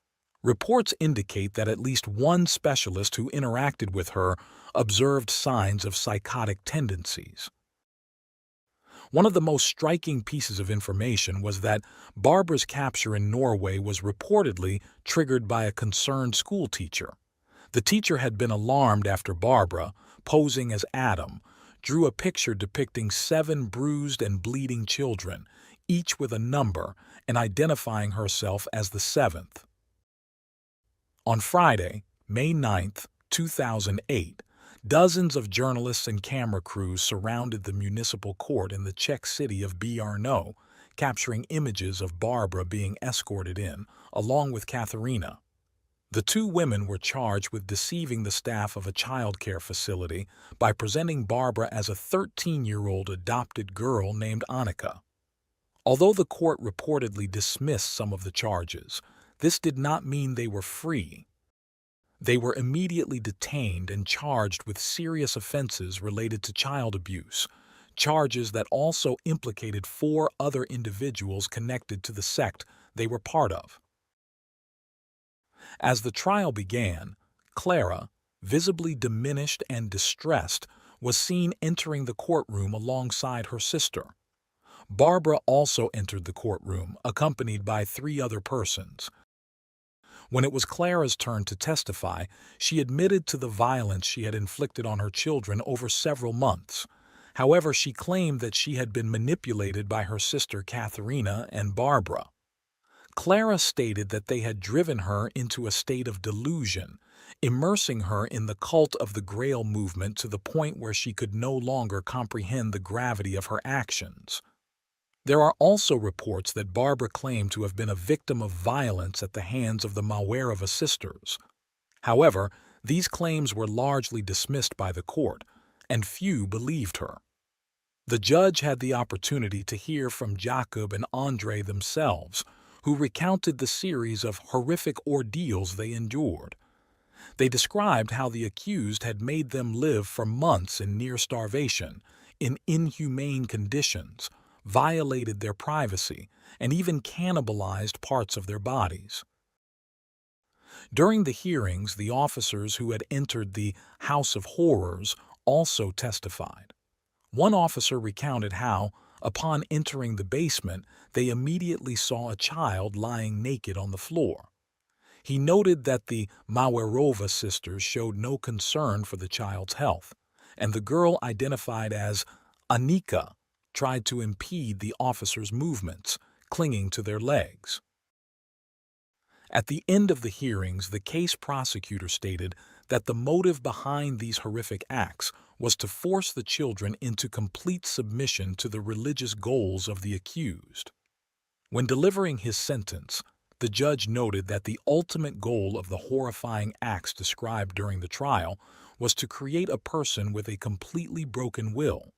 Reports indicate that at least one specialist who interacted with her observed signs of psychotic tendencies. One of the most striking pieces of information was that Barbara's capture in Norway was reportedly triggered by a concerned schoolteacher. The teacher had been alarmed after Barbara, posing as Adam, drew a picture depicting 7 bruised and bleeding children, each with a number, and identifying herself as the 7th. On Friday, May 9, 2008, Dozens of journalists and camera crews surrounded the municipal court in the Czech city of Brno, capturing images of Barbara being escorted in, along with Katharina. The two women were charged with deceiving the staff of a childcare facility by presenting Barbara as a 13-year-old adopted girl named Annika. Although the court reportedly dismissed some of the charges, this did not mean they were free. They were immediately detained and charged with serious offenses related to child abuse, charges that also implicated 4 other individuals connected to the sect they were part of. As the trial began, Clara, visibly diminished and distressed, was seen entering the courtroom alongside her sister. Barbara also entered the courtroom, accompanied by 3 other persons. When it was Clara's turn to testify, she admitted to the violence she had inflicted on her children over several months. However, she claimed that she had been manipulated by her sister Katharina and Barbara. Clara stated that they had driven her into a state of delusion, immersing her in the cult of the Grail movement to the point where she could no longer comprehend the gravity of her actions. There are also reports that Barbara claimed to have been a victim of violence at the hands of the Mawerova sisters. However, these claims were largely dismissed by the court, and few believed her. The judge had the opportunity to hear from Jakub and Andrei themselves, who recounted the series of horrific ordeals they endured. They described how the accused had made them live for months in near starvation, in inhumane conditions, violated their privacy, and even cannibalized parts of their bodies. During the hearings, the officers who had entered the House of Horrors also testified. One officer recounted how, upon entering the basement, they immediately saw a child lying naked on the floor. He noted that the Mawerova sisters showed no concern for the child's health, and the girl identified as Annika tried to impede the officers' movements, clinging to their legs. At the end of the hearings, the case prosecutor stated that the motive behind these horrific acts was to force the children into complete submission to the religious goals of the accused. When delivering his sentence, the judge noted that the ultimate goal of the horrifying acts described during the trial was to create a person with a completely broken will.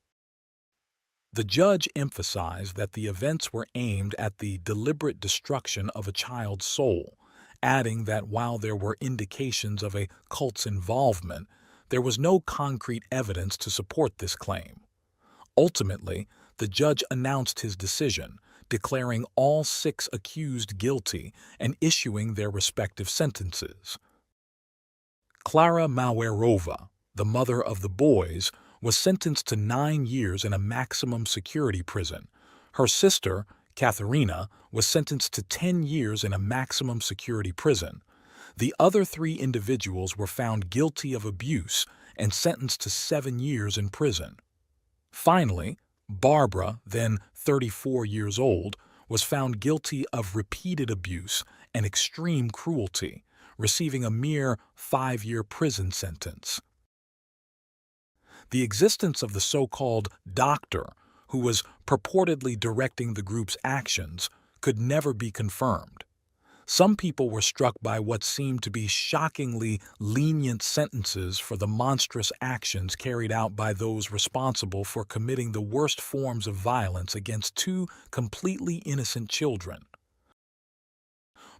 The judge emphasized that the events were aimed at the deliberate destruction of a child's soul, adding that while there were indications of a cult's involvement, there was no concrete evidence to support this claim. Ultimately, the judge announced his decision, declaring all 6 accused guilty and issuing their respective sentences. Klara Mawerova, the mother of the boys, was sentenced to 9 years in a maximum security prison. Her sister, Katharina, was sentenced to 10 years in a maximum security prison. The other 3 individuals were found guilty of abuse and sentenced to 7 years in prison. Finally, Barbara, then 34 years old, was found guilty of repeated abuse and extreme cruelty, receiving a mere 5-year prison sentence. The existence of the so-called doctor, who was purportedly directing the group's actions, could never be confirmed. Some people were struck by what seemed to be shockingly lenient sentences for the monstrous actions carried out by those responsible for committing the worst forms of violence against 2 completely innocent children.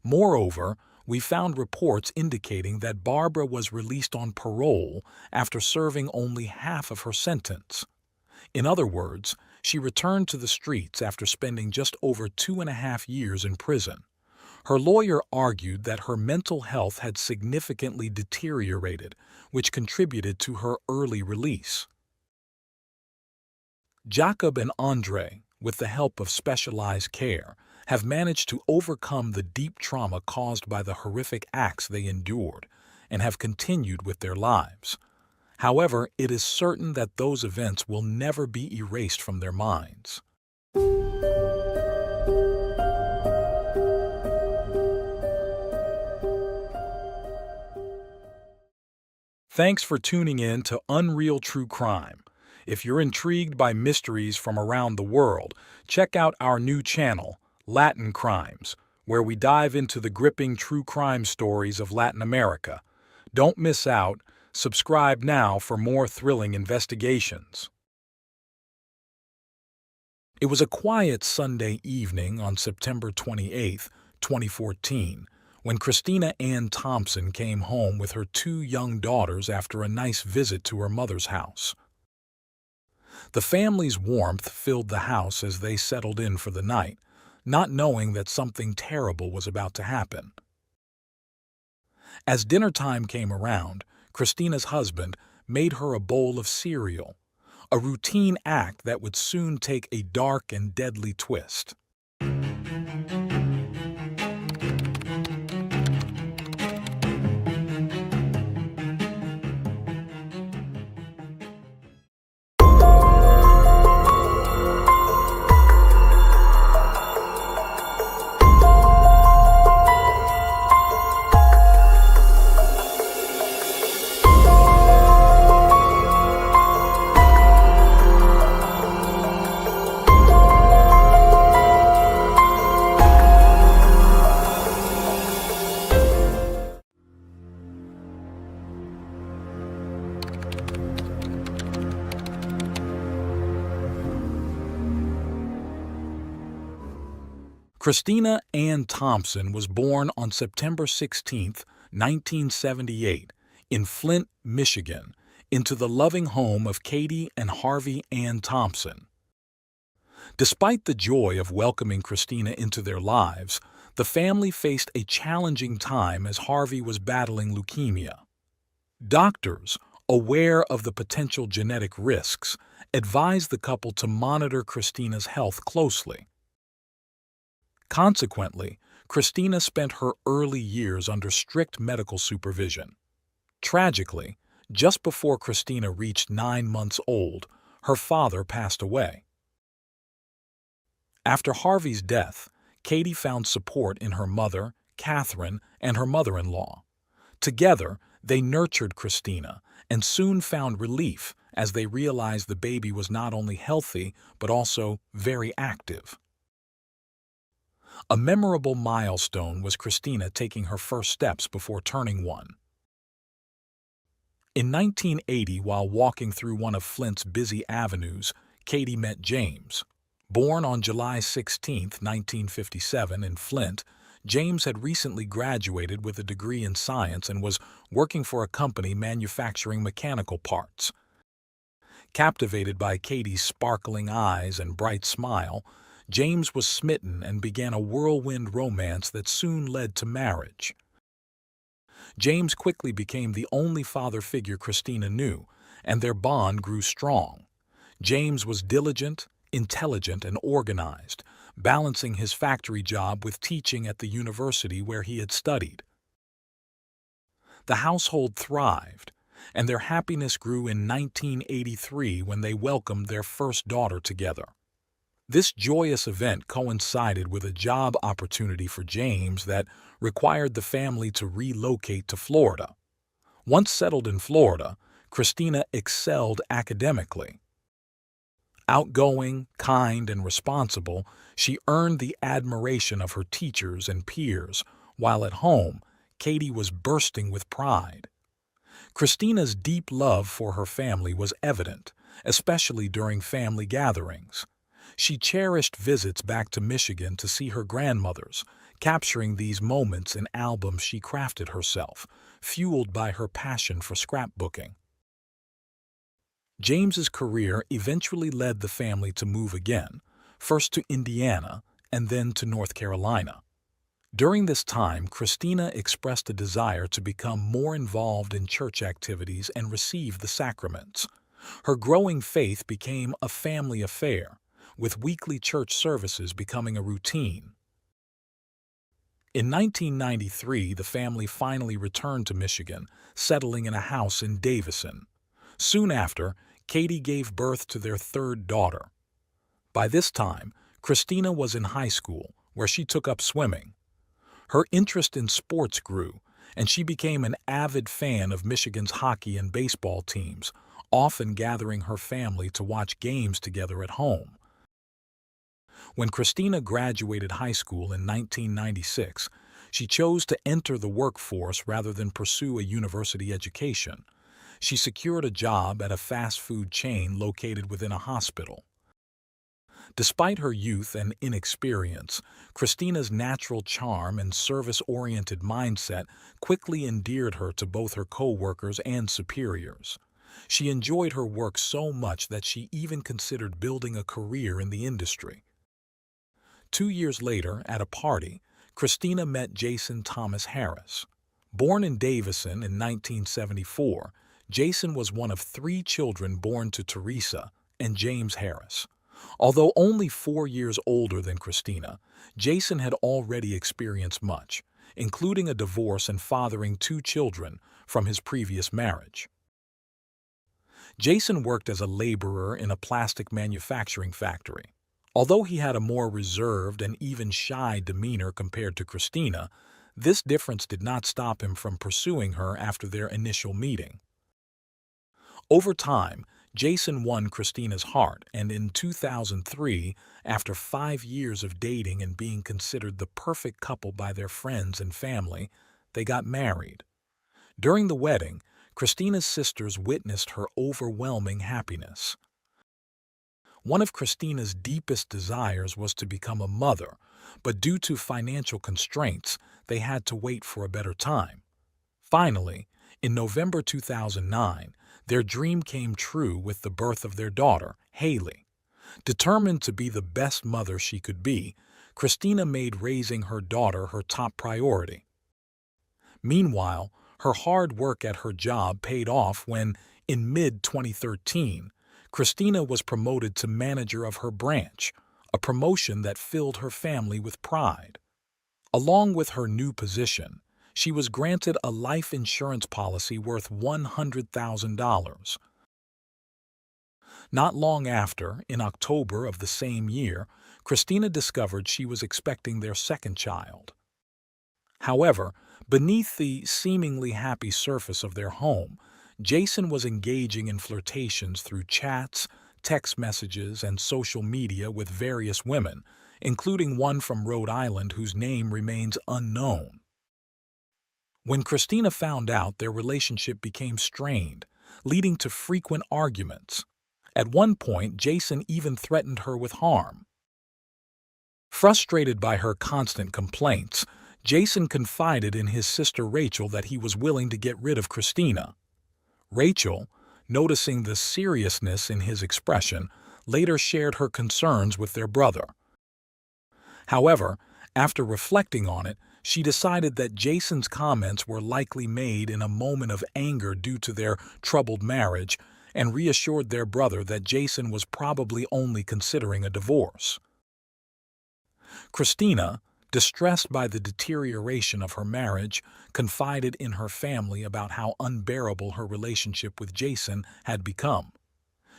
Moreover, we found reports indicating that Barbara was released on parole after serving only half of her sentence. In other words, she returned to the streets after spending just over 2.5 years in prison. Her lawyer argued that her mental health had significantly deteriorated, which contributed to her early release. Jakub and Andrei, with the help of specialized care, have managed to overcome the deep trauma caused by the horrific acts they endured and have continued with their lives. However, it is certain that those events will never be erased from their minds. Thanks for tuning in to Unreal True Crime. If you're intrigued by mysteries from around the world, check out our new channel, Latin Crimes, where we dive into the gripping true crime stories of Latin America. Don't miss out. Subscribe now for more thrilling investigations. It was a quiet Sunday evening on September 28, 2014, when Christina Ann Thompson came home with her two young daughters after a nice visit to her mother's house. The family's warmth filled the house as they settled in for the night, not knowing that something terrible was about to happen. As dinner time came around, Christina's husband made her a bowl of cereal, a routine act that would soon take a dark and deadly twist. Christina Ann Thompson was born on September 16, 1978, in Flint, Michigan, into the loving home of Katie and Harvey Ann Thompson. Despite the joy of welcoming Christina into their lives, the family faced a challenging time as Harvey was battling leukemia. Doctors, aware of the potential genetic risks, advised the couple to monitor Christina's health closely. Consequently, Christina spent her early years under strict medical supervision. Tragically, just before Christina reached 9 months old, her father passed away. After Harvey's death, Katie found support in her mother, Catherine, and her mother-in-law. Together, they nurtured Christina and soon found relief as they realized the baby was not only healthy but also very active. A memorable milestone was Christina taking her first steps before turning one. In 1980, while walking through one of Flint's busy avenues, Katie met James. Born on July 16, 1957, in Flint, James had recently graduated with a degree in science and was working for a company manufacturing mechanical parts. Captivated by Katie's sparkling eyes and bright smile, James was smitten and began a whirlwind romance that soon led to marriage. James quickly became the only father figure Christina knew, and their bond grew strong. James was diligent, intelligent, and organized, balancing his factory job with teaching at the university where he had studied. The household thrived, and their happiness grew in 1983 when they welcomed their first daughter together. This joyous event coincided with a job opportunity for James that required the family to relocate to Florida. Once settled in Florida, Christina excelled academically. Outgoing, kind, and responsible, she earned the admiration of her teachers and peers, while at home, Katie was bursting with pride. Christina's deep love for her family was evident, especially during family gatherings. She cherished visits back to Michigan to see her grandmothers, capturing these moments in albums she crafted herself, fueled by her passion for scrapbooking. James's career eventually led the family to move again, first to Indiana and then to North Carolina. During this time, Christina expressed a desire to become more involved in church activities and receive the sacraments. Her growing faith became a family affair, with weekly church services becoming a routine. In 1993, the family finally returned to Michigan, settling in a house in Davison. Soon after, Katie gave birth to their third daughter. By this time, Christina was in high school, where she took up swimming. Her interest in sports grew, and she became an avid fan of Michigan's hockey and baseball teams, often gathering her family to watch games together at home. When Christina graduated high school in 1996, she chose to enter the workforce rather than pursue a university education. She secured a job at a fast food chain located within a hospital. Despite her youth and inexperience, Christina's natural charm and service-oriented mindset quickly endeared her to both her co-workers and superiors. She enjoyed her work so much that she even considered building a career in the industry. 2 years later, at a party, Christina met Jason Thomas Harris. Born in Davison in 1974, Jason was one of 3 children born to Teresa and James Harris. Although only 4 years older than Christina, Jason had already experienced much, including a divorce and fathering 2 children from his previous marriage. Jason worked as a laborer in a plastic manufacturing factory. Although he had a more reserved and even shy demeanor compared to Christina, this difference did not stop him from pursuing her after their initial meeting. Over time, Jason won Christina's heart, and in 2003, after 5 years of dating and being considered the perfect couple by their friends and family, they got married. During the wedding, Christina's sisters witnessed her overwhelming happiness. One of Christina's deepest desires was to become a mother, but due to financial constraints, they had to wait for a better time. Finally, in November 2009, their dream came true with the birth of their daughter, Haley. Determined to be the best mother she could be, Christina made raising her daughter her top priority. Meanwhile, her hard work at her job paid off when, in mid-2013, Christina was promoted to manager of her branch, a promotion that filled her family with pride. Along with her new position, she was granted a life insurance policy worth $100,000. Not long after, in October of the same year, Christina discovered she was expecting their second child. However, beneath the seemingly happy surface of their home, Jason was engaging in flirtations through chats, text messages, and social media with various women, including one from Rhode Island whose name remains unknown. When Christina found out, their relationship became strained, leading to frequent arguments. At one point, Jason even threatened her with harm. Frustrated by her constant complaints, Jason confided in his sister Rachel that he was willing to get rid of Christina. Rachel, noticing the seriousness in his expression, later shared her concerns with their brother. However, after reflecting on it, she decided that Jason's comments were likely made in a moment of anger due to their troubled marriage, and reassured their brother that Jason was probably only considering a divorce. Christina, distressed by the deterioration of her marriage, confided in her family about how unbearable her relationship with Jason had become.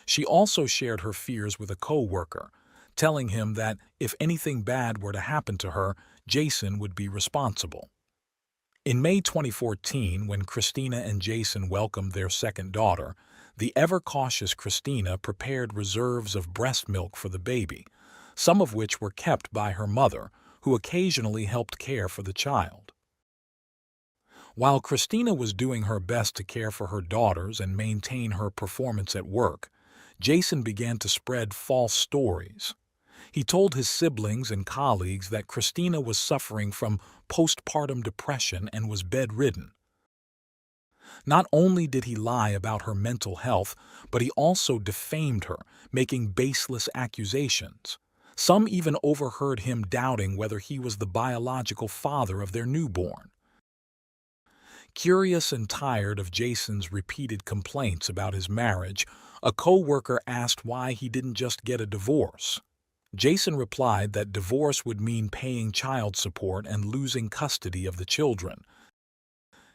She also shared her fears with a co-worker, telling him that if anything bad were to happen to her, Jason would be responsible. In May 2014, when Christina and Jason welcomed their second daughter, the ever-cautious Christina prepared reserves of breast milk for the baby, some of which were kept by her mother, who occasionally helped care for the child. While Christina was doing her best to care for her daughters and maintain her performance at work, Jason began to spread false stories. He told his siblings and colleagues that Christina was suffering from postpartum depression and was bedridden. Not only did he lie about her mental health, but he also defamed her, making baseless accusations. Some even overheard him doubting whether he was the biological father of their newborn. Curious and tired of Jason's repeated complaints about his marriage, a co-worker asked why he didn't just get a divorce. Jason replied that divorce would mean paying child support and losing custody of the children.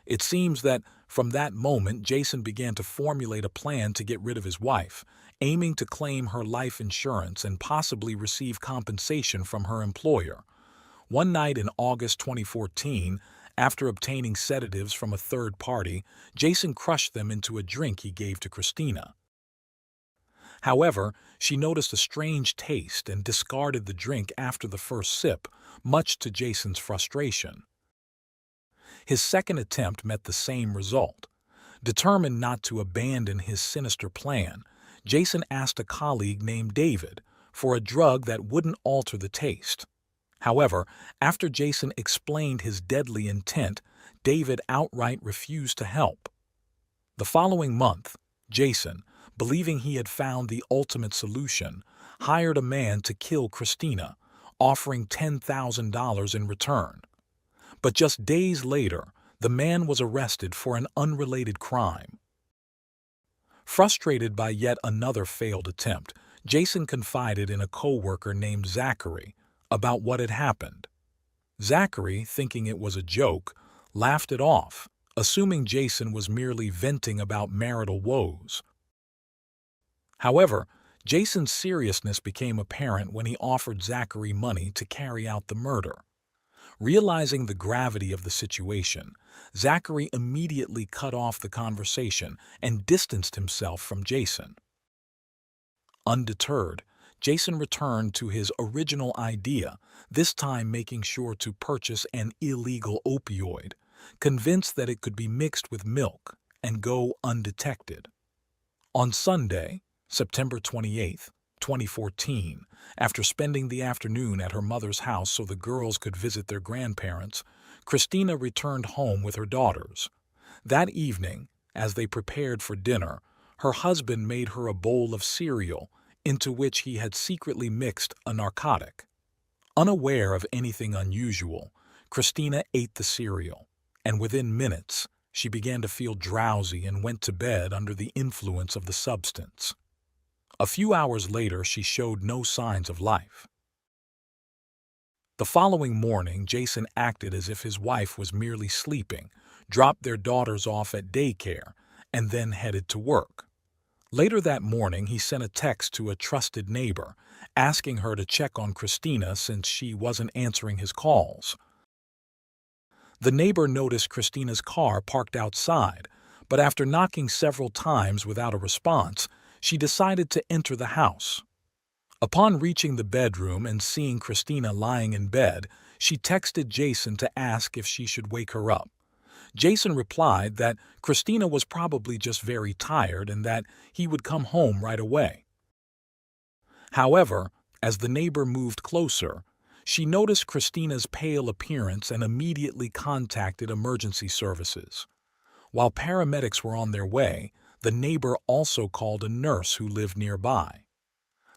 It seems that from that moment, Jason began to formulate a plan to get rid of his wife, aiming to claim her life insurance and possibly receive compensation from her employer. One night in August 2014, After obtaining sedatives from a third party, Jason crushed them into a drink he gave to Christina. However, she noticed a strange taste and discarded the drink after the first sip, much to Jason's frustration. His second attempt met the same result. Determined not to abandon his sinister plan, Jason asked a colleague named David for a drug that wouldn't alter the taste. However, after Jason explained his deadly intent, David outright refused to help. The following month, Jason, believing he had found the ultimate solution, hired a man to kill Christina, offering $10,000 in return. But just days later, the man was arrested for an unrelated crime. Frustrated by yet another failed attempt, Jason confided in a co-worker named Zachary about what had happened. Zachary, thinking it was a joke, laughed it off, assuming Jason was merely venting about marital woes. However, Jason's seriousness became apparent when he offered Zachary money to carry out the murder. Realizing the gravity of the situation, Zachary immediately cut off the conversation and distanced himself from Jason. Undeterred, Jason returned to his original idea, this time making sure to purchase an illegal opioid, convinced that it could be mixed with milk and go undetected. On Sunday, September 28, 2014, after spending the afternoon at her mother's house so the girls could visit their grandparents, Christina returned home with her daughters. That evening, as they prepared for dinner, her husband made her a bowl of cereal into which he had secretly mixed a narcotic. Unaware of anything unusual, Christina ate the cereal, and within minutes, she began to feel drowsy and went to bed under the influence of the substance. A few hours later, she showed no signs of life. The following morning, Jason acted as if his wife was merely sleeping, dropped their daughters off at daycare, and then headed to work. Later that morning, he sent a text to a trusted neighbor, asking her to check on Christina since she wasn't answering his calls. The neighbor noticed Christina's car parked outside, but after knocking several times without a response, she decided to enter the house. Upon reaching the bedroom and seeing Christina lying in bed, she texted Jason to ask if she should wake her up. Jason replied that Christina was probably just very tired and that he would come home right away. However, as the neighbor moved closer, she noticed Christina's pale appearance and immediately contacted emergency services. While paramedics were on their way, the neighbor also called a nurse who lived nearby.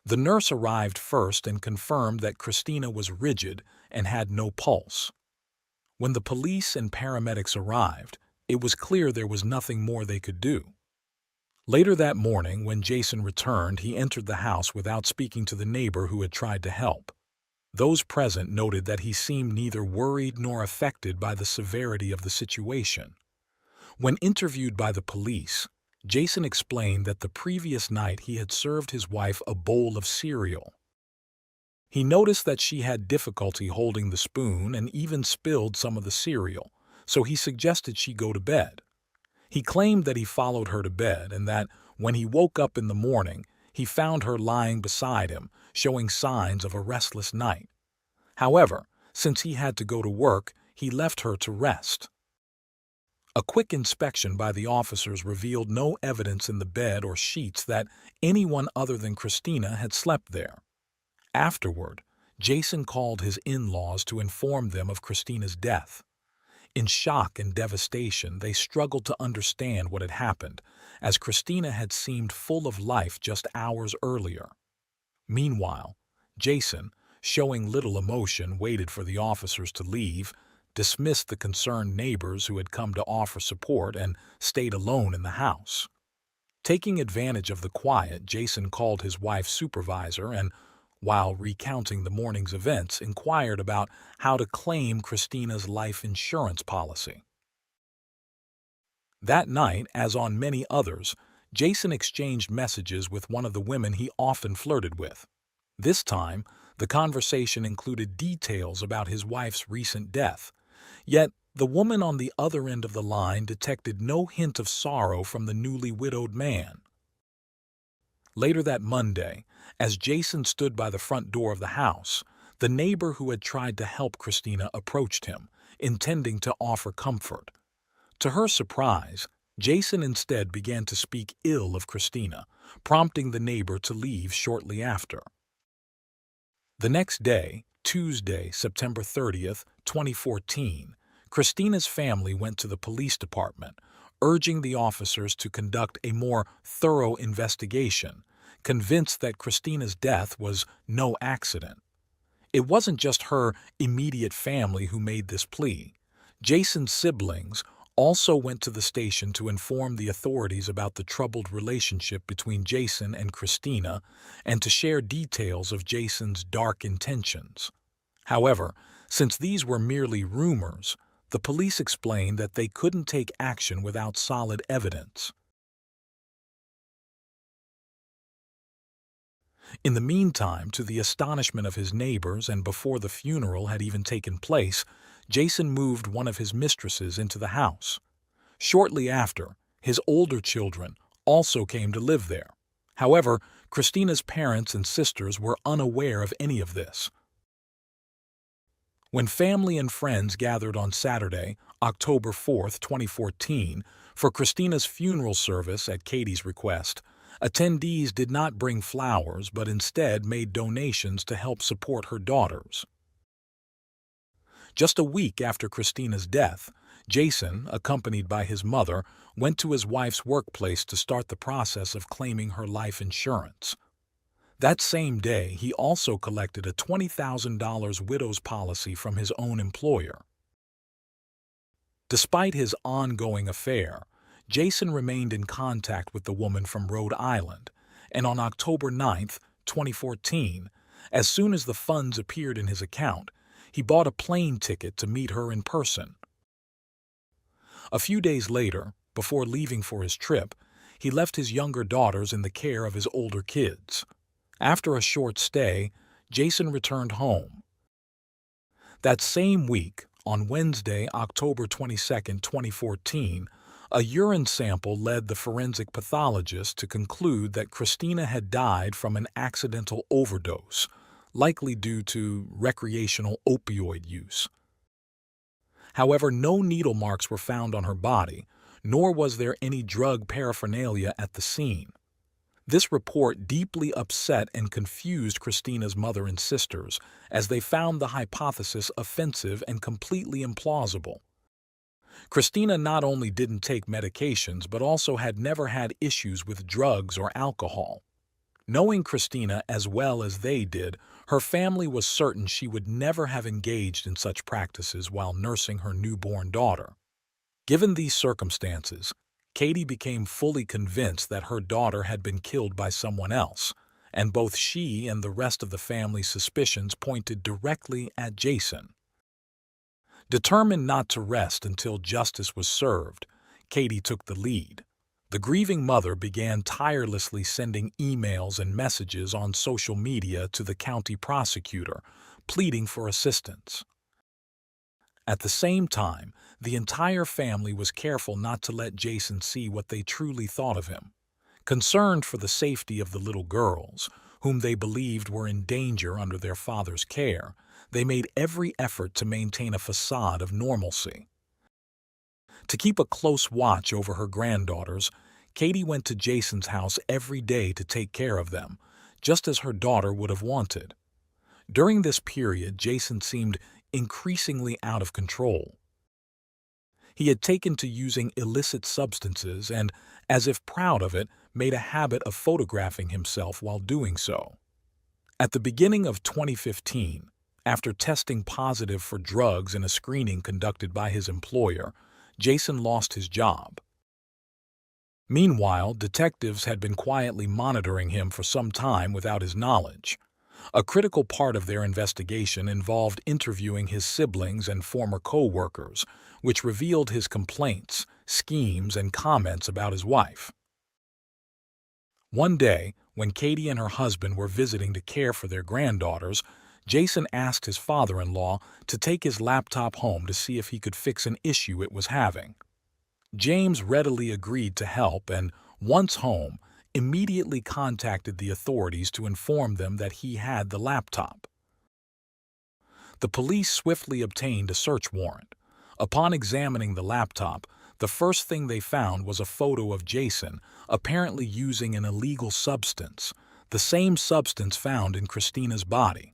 The nurse arrived first and confirmed that Christina was rigid and had no pulse. When the police and paramedics arrived, it was clear there was nothing more they could do. Later that morning, when Jason returned, he entered the house without speaking to the neighbor who had tried to help. Those present noted that he seemed neither worried nor affected by the severity of the situation. When interviewed by the police, Jason explained that the previous night he had served his wife a bowl of cereal. He noticed that she had difficulty holding the spoon and even spilled some of the cereal, so he suggested she go to bed. He claimed that he followed her to bed and that, when he woke up in the morning, he found her lying beside him, showing signs of a restless night. However, since he had to go to work, he left her to rest. A quick inspection by the officers revealed no evidence in the bed or sheets that anyone other than Christina had slept there. Afterward, Jason called his in-laws to inform them of Christina's death. In shock and devastation, they struggled to understand what had happened, as Christina had seemed full of life just hours earlier. Meanwhile, Jason, showing little emotion, waited for the officers to leave, dismissed the concerned neighbors who had come to offer support, and stayed alone in the house. Taking advantage of the quiet, Jason called his wife's supervisor and, while recounting the morning's events, inquired about how to claim Christina's life insurance policy. That night, as on many others, Jason exchanged messages with one of the women he often flirted with. This time, the conversation included details about his wife's recent death, yet The woman on the other end of the line detected no hint of sorrow from the newly widowed man. Later that Monday, as Jason stood by the front door of the house, the neighbor who had tried to help Christina approached him, intending to offer comfort. To her surprise, Jason instead began to speak ill of Christina, prompting the neighbor to leave shortly after. The next day, Tuesday, September 30th, 2014, Christina's family went to the police department, urging the officers to conduct a more thorough investigation, convinced that Christina's death was no accident. It wasn't just her immediate family who made this plea. Jason's siblings also went to the station to inform the authorities about the troubled relationship between Jason and Christina and to share details of Jason's dark intentions. However, since these were merely rumors, the police explained that they couldn't take action without solid evidence. In the meantime, to the astonishment of his neighbors and before the funeral had even taken place, Jason moved one of his mistresses into the house. Shortly after, his older children also came to live there. However, Christina's parents and sisters were unaware of any of this. When family and friends gathered on Saturday, October 4th, 2014, for Christina's funeral service at Katie's request, attendees did not bring flowers but instead made donations to help support her daughters. Just a week after Christina's death, Jason, accompanied by his mother, went to his wife's workplace to start the process of claiming her life insurance. That same day, he also collected a $20,000 widow's policy from his own employer. Despite his ongoing affair, Jason remained in contact with the woman from Rhode Island, and on October 9, 2014, as soon as the funds appeared in his account, he bought a plane ticket to meet her in person. A few days later, before leaving for his trip, he left his younger daughters in the care of his older kids. After a short stay, Jason returned home. That same week, on Wednesday, October 22, 2014, a urine sample led the forensic pathologist to conclude that Christina had died from an accidental overdose, likely due to recreational opioid use. However, no needle marks were found on her body, nor was there any drug paraphernalia at the scene. This report deeply upset and confused Christina's mother and sisters, as they found the hypothesis offensive and completely implausible. Christina not only didn't take medications but also had never had issues with drugs or alcohol. Knowing Christina as well as they did, her family was certain she would never have engaged in such practices while nursing her newborn daughter. Given these circumstances, Katie became fully convinced that her daughter had been killed by someone else, and both she and the rest of the family's suspicions pointed directly at Jason. Determined not to rest until justice was served, Katie took the lead. The grieving mother began tirelessly sending emails and messages on social media to the county prosecutor, pleading for assistance. At the same time, the entire family was careful not to let Jason see what they truly thought of him. Concerned for the safety of the little girls, whom they believed were in danger under their father's care, they made every effort to maintain a facade of normalcy. To keep a close watch over her granddaughters, Katie went to Jason's house every day to take care of them, just as her daughter would have wanted. During this period, Jason seemed increasingly out of control. He had taken to using illicit substances and, as if proud of it, made a habit of photographing himself while doing so. At the beginning of 2015, after testing positive for drugs in a screening conducted by his employer, Jason lost his job. Meanwhile, detectives had been quietly monitoring him for some time without his knowledge. A critical part of their investigation involved interviewing his siblings and former co-workers, which revealed his complaints, schemes, and comments about his wife. One day, when Katie and her husband were visiting to care for their granddaughters, Jason asked his father-in-law to take his laptop home to see if he could fix an issue it was having. James readily agreed to help and, once home, immediately contacted the authorities to inform them that he had the laptop. The police swiftly obtained a search warrant. Upon examining the laptop, the first thing they found was a photo of Jason apparently using an illegal substance, the same substance found in Christina's body.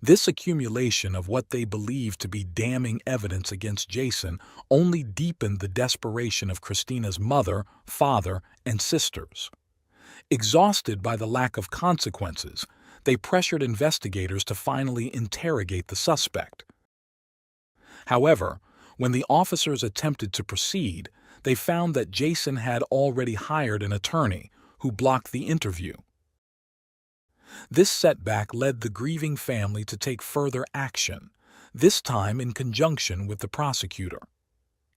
This accumulation of what they believed to be damning evidence against Jason only deepened the desperation of Christina's mother, father, and sisters. Exhausted by the lack of consequences, they pressured investigators to finally interrogate the suspect. However, when the officers attempted to proceed, they found that Jason had already hired an attorney who blocked the interview. This setback led the grieving family to take further action, this time in conjunction with the prosecutor.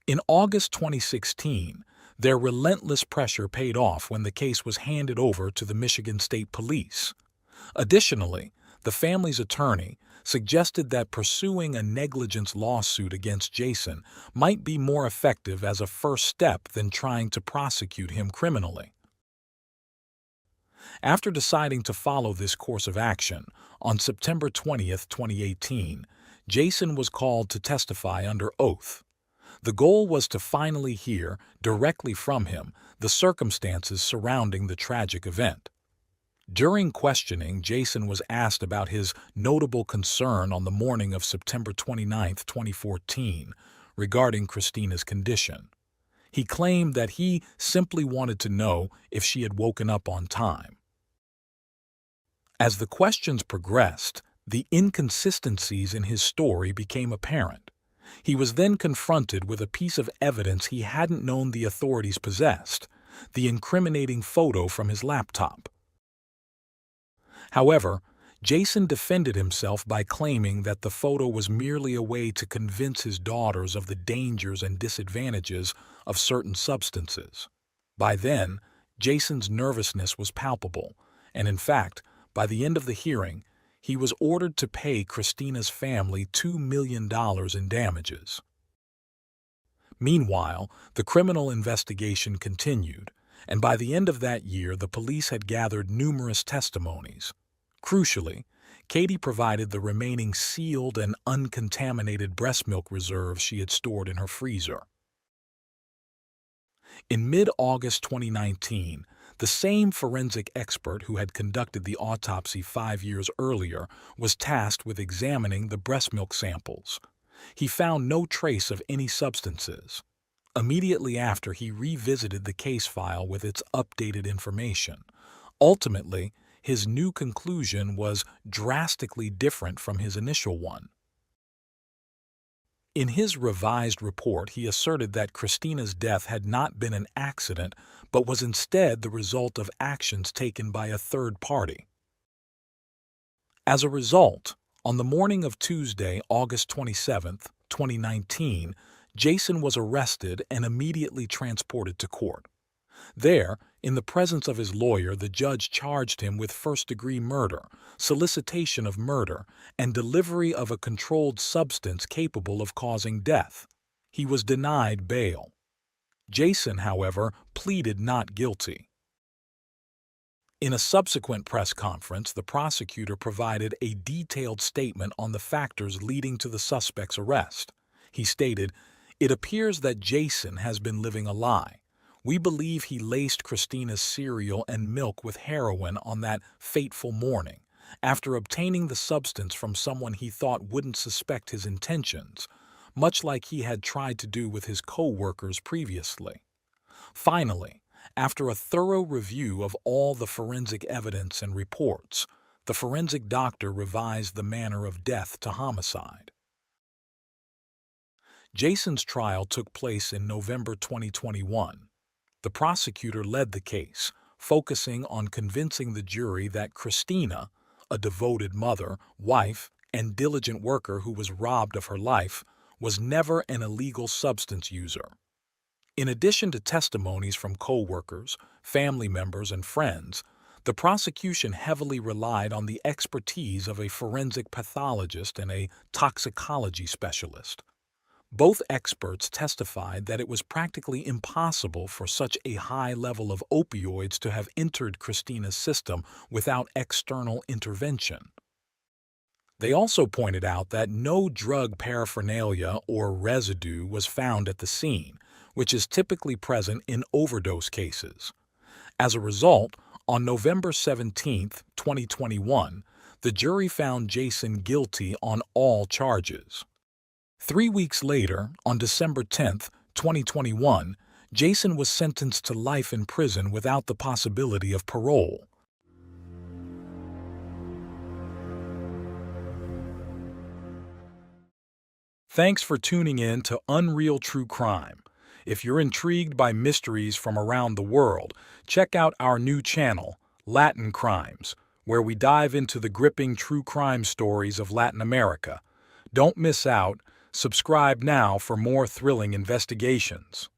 In August 2016, their relentless pressure paid off when the case was handed over to the Michigan State Police. Additionally, the family's attorney suggested that pursuing a negligence lawsuit against Jason might be more effective as a first step than trying to prosecute him criminally. After deciding to follow this course of action, on September 20, 2018, Jason was called to testify under oath. The goal was to finally hear, directly from him, the circumstances surrounding the tragic event. During questioning, Jason was asked about his notable concern on the morning of September 29, 2014, regarding Christina's condition. He claimed that he simply wanted to know if she had woken up on time. As the questions progressed, the inconsistencies in his story became apparent. He was then confronted with a piece of evidence he hadn't known the authorities possessed, the incriminating photo from his laptop. However, Jason defended himself by claiming that the photo was merely a way to convince his daughters of the dangers and disadvantages of certain substances. By then, Jason's nervousness was palpable, and in fact, by the end of the hearing, he was ordered to pay Christina's family $2 million in damages. Meanwhile, the criminal investigation continued, and by the end of that year the police had gathered numerous testimonies. Crucially, Katie provided the remaining sealed and uncontaminated breast milk reserves she had stored in her freezer. In mid-August 2019, the same forensic expert who had conducted the autopsy 5 years earlier was tasked with examining the breast milk samples. He found no trace of any substances. Immediately after, he revisited the case file with its updated information. Ultimately, his new conclusion was drastically different from his initial one. In his revised report, he asserted that Christina's death had not been an accident, but was instead the result of actions taken by a third party. As a result, on the morning of Tuesday, August 27, 2019, Jason was arrested and immediately transported to court. There, in the presence of his lawyer, the judge charged him with first-degree murder, solicitation of murder, and delivery of a controlled substance capable of causing death. He was denied bail. Jason, however, pleaded not guilty. In a subsequent press conference, the prosecutor provided a detailed statement on the factors leading to the suspect's arrest. He stated, "It appears that Jason has been living a lie. We believe he laced Christina's cereal and milk with heroin on that fateful morning, after obtaining the substance from someone he thought wouldn't suspect his intentions, much like he had tried to do with his co-workers previously. Finally, after a thorough review of all the forensic evidence and reports, the forensic doctor revised the manner of death to homicide." Jason's trial took place in November 2021. The prosecutor led the case, focusing on convincing the jury that Christina, a devoted mother, wife, and diligent worker who was robbed of her life, was never an illegal substance user. In addition to testimonies from co-workers, family members, and friends, The prosecution heavily relied on the expertise of a forensic pathologist and a toxicology specialist. Both experts testified that it was practically impossible for such a high level of opioids to have entered Christina's system without external intervention. They also pointed out that no drug paraphernalia or residue was found at the scene, which is typically present in overdose cases. As a result, on November 17, 2021, the jury found Jason guilty on all charges. 3 weeks later, on December 10, 2021, Jason was sentenced to life in prison without the possibility of parole. Thanks for tuning in to Unreal True Crime. If you're intrigued by mysteries from around the world, check out our new channel, Latin Crimes, where we dive into the gripping true crime stories of Latin America. Don't miss out. Subscribe now for more thrilling investigations.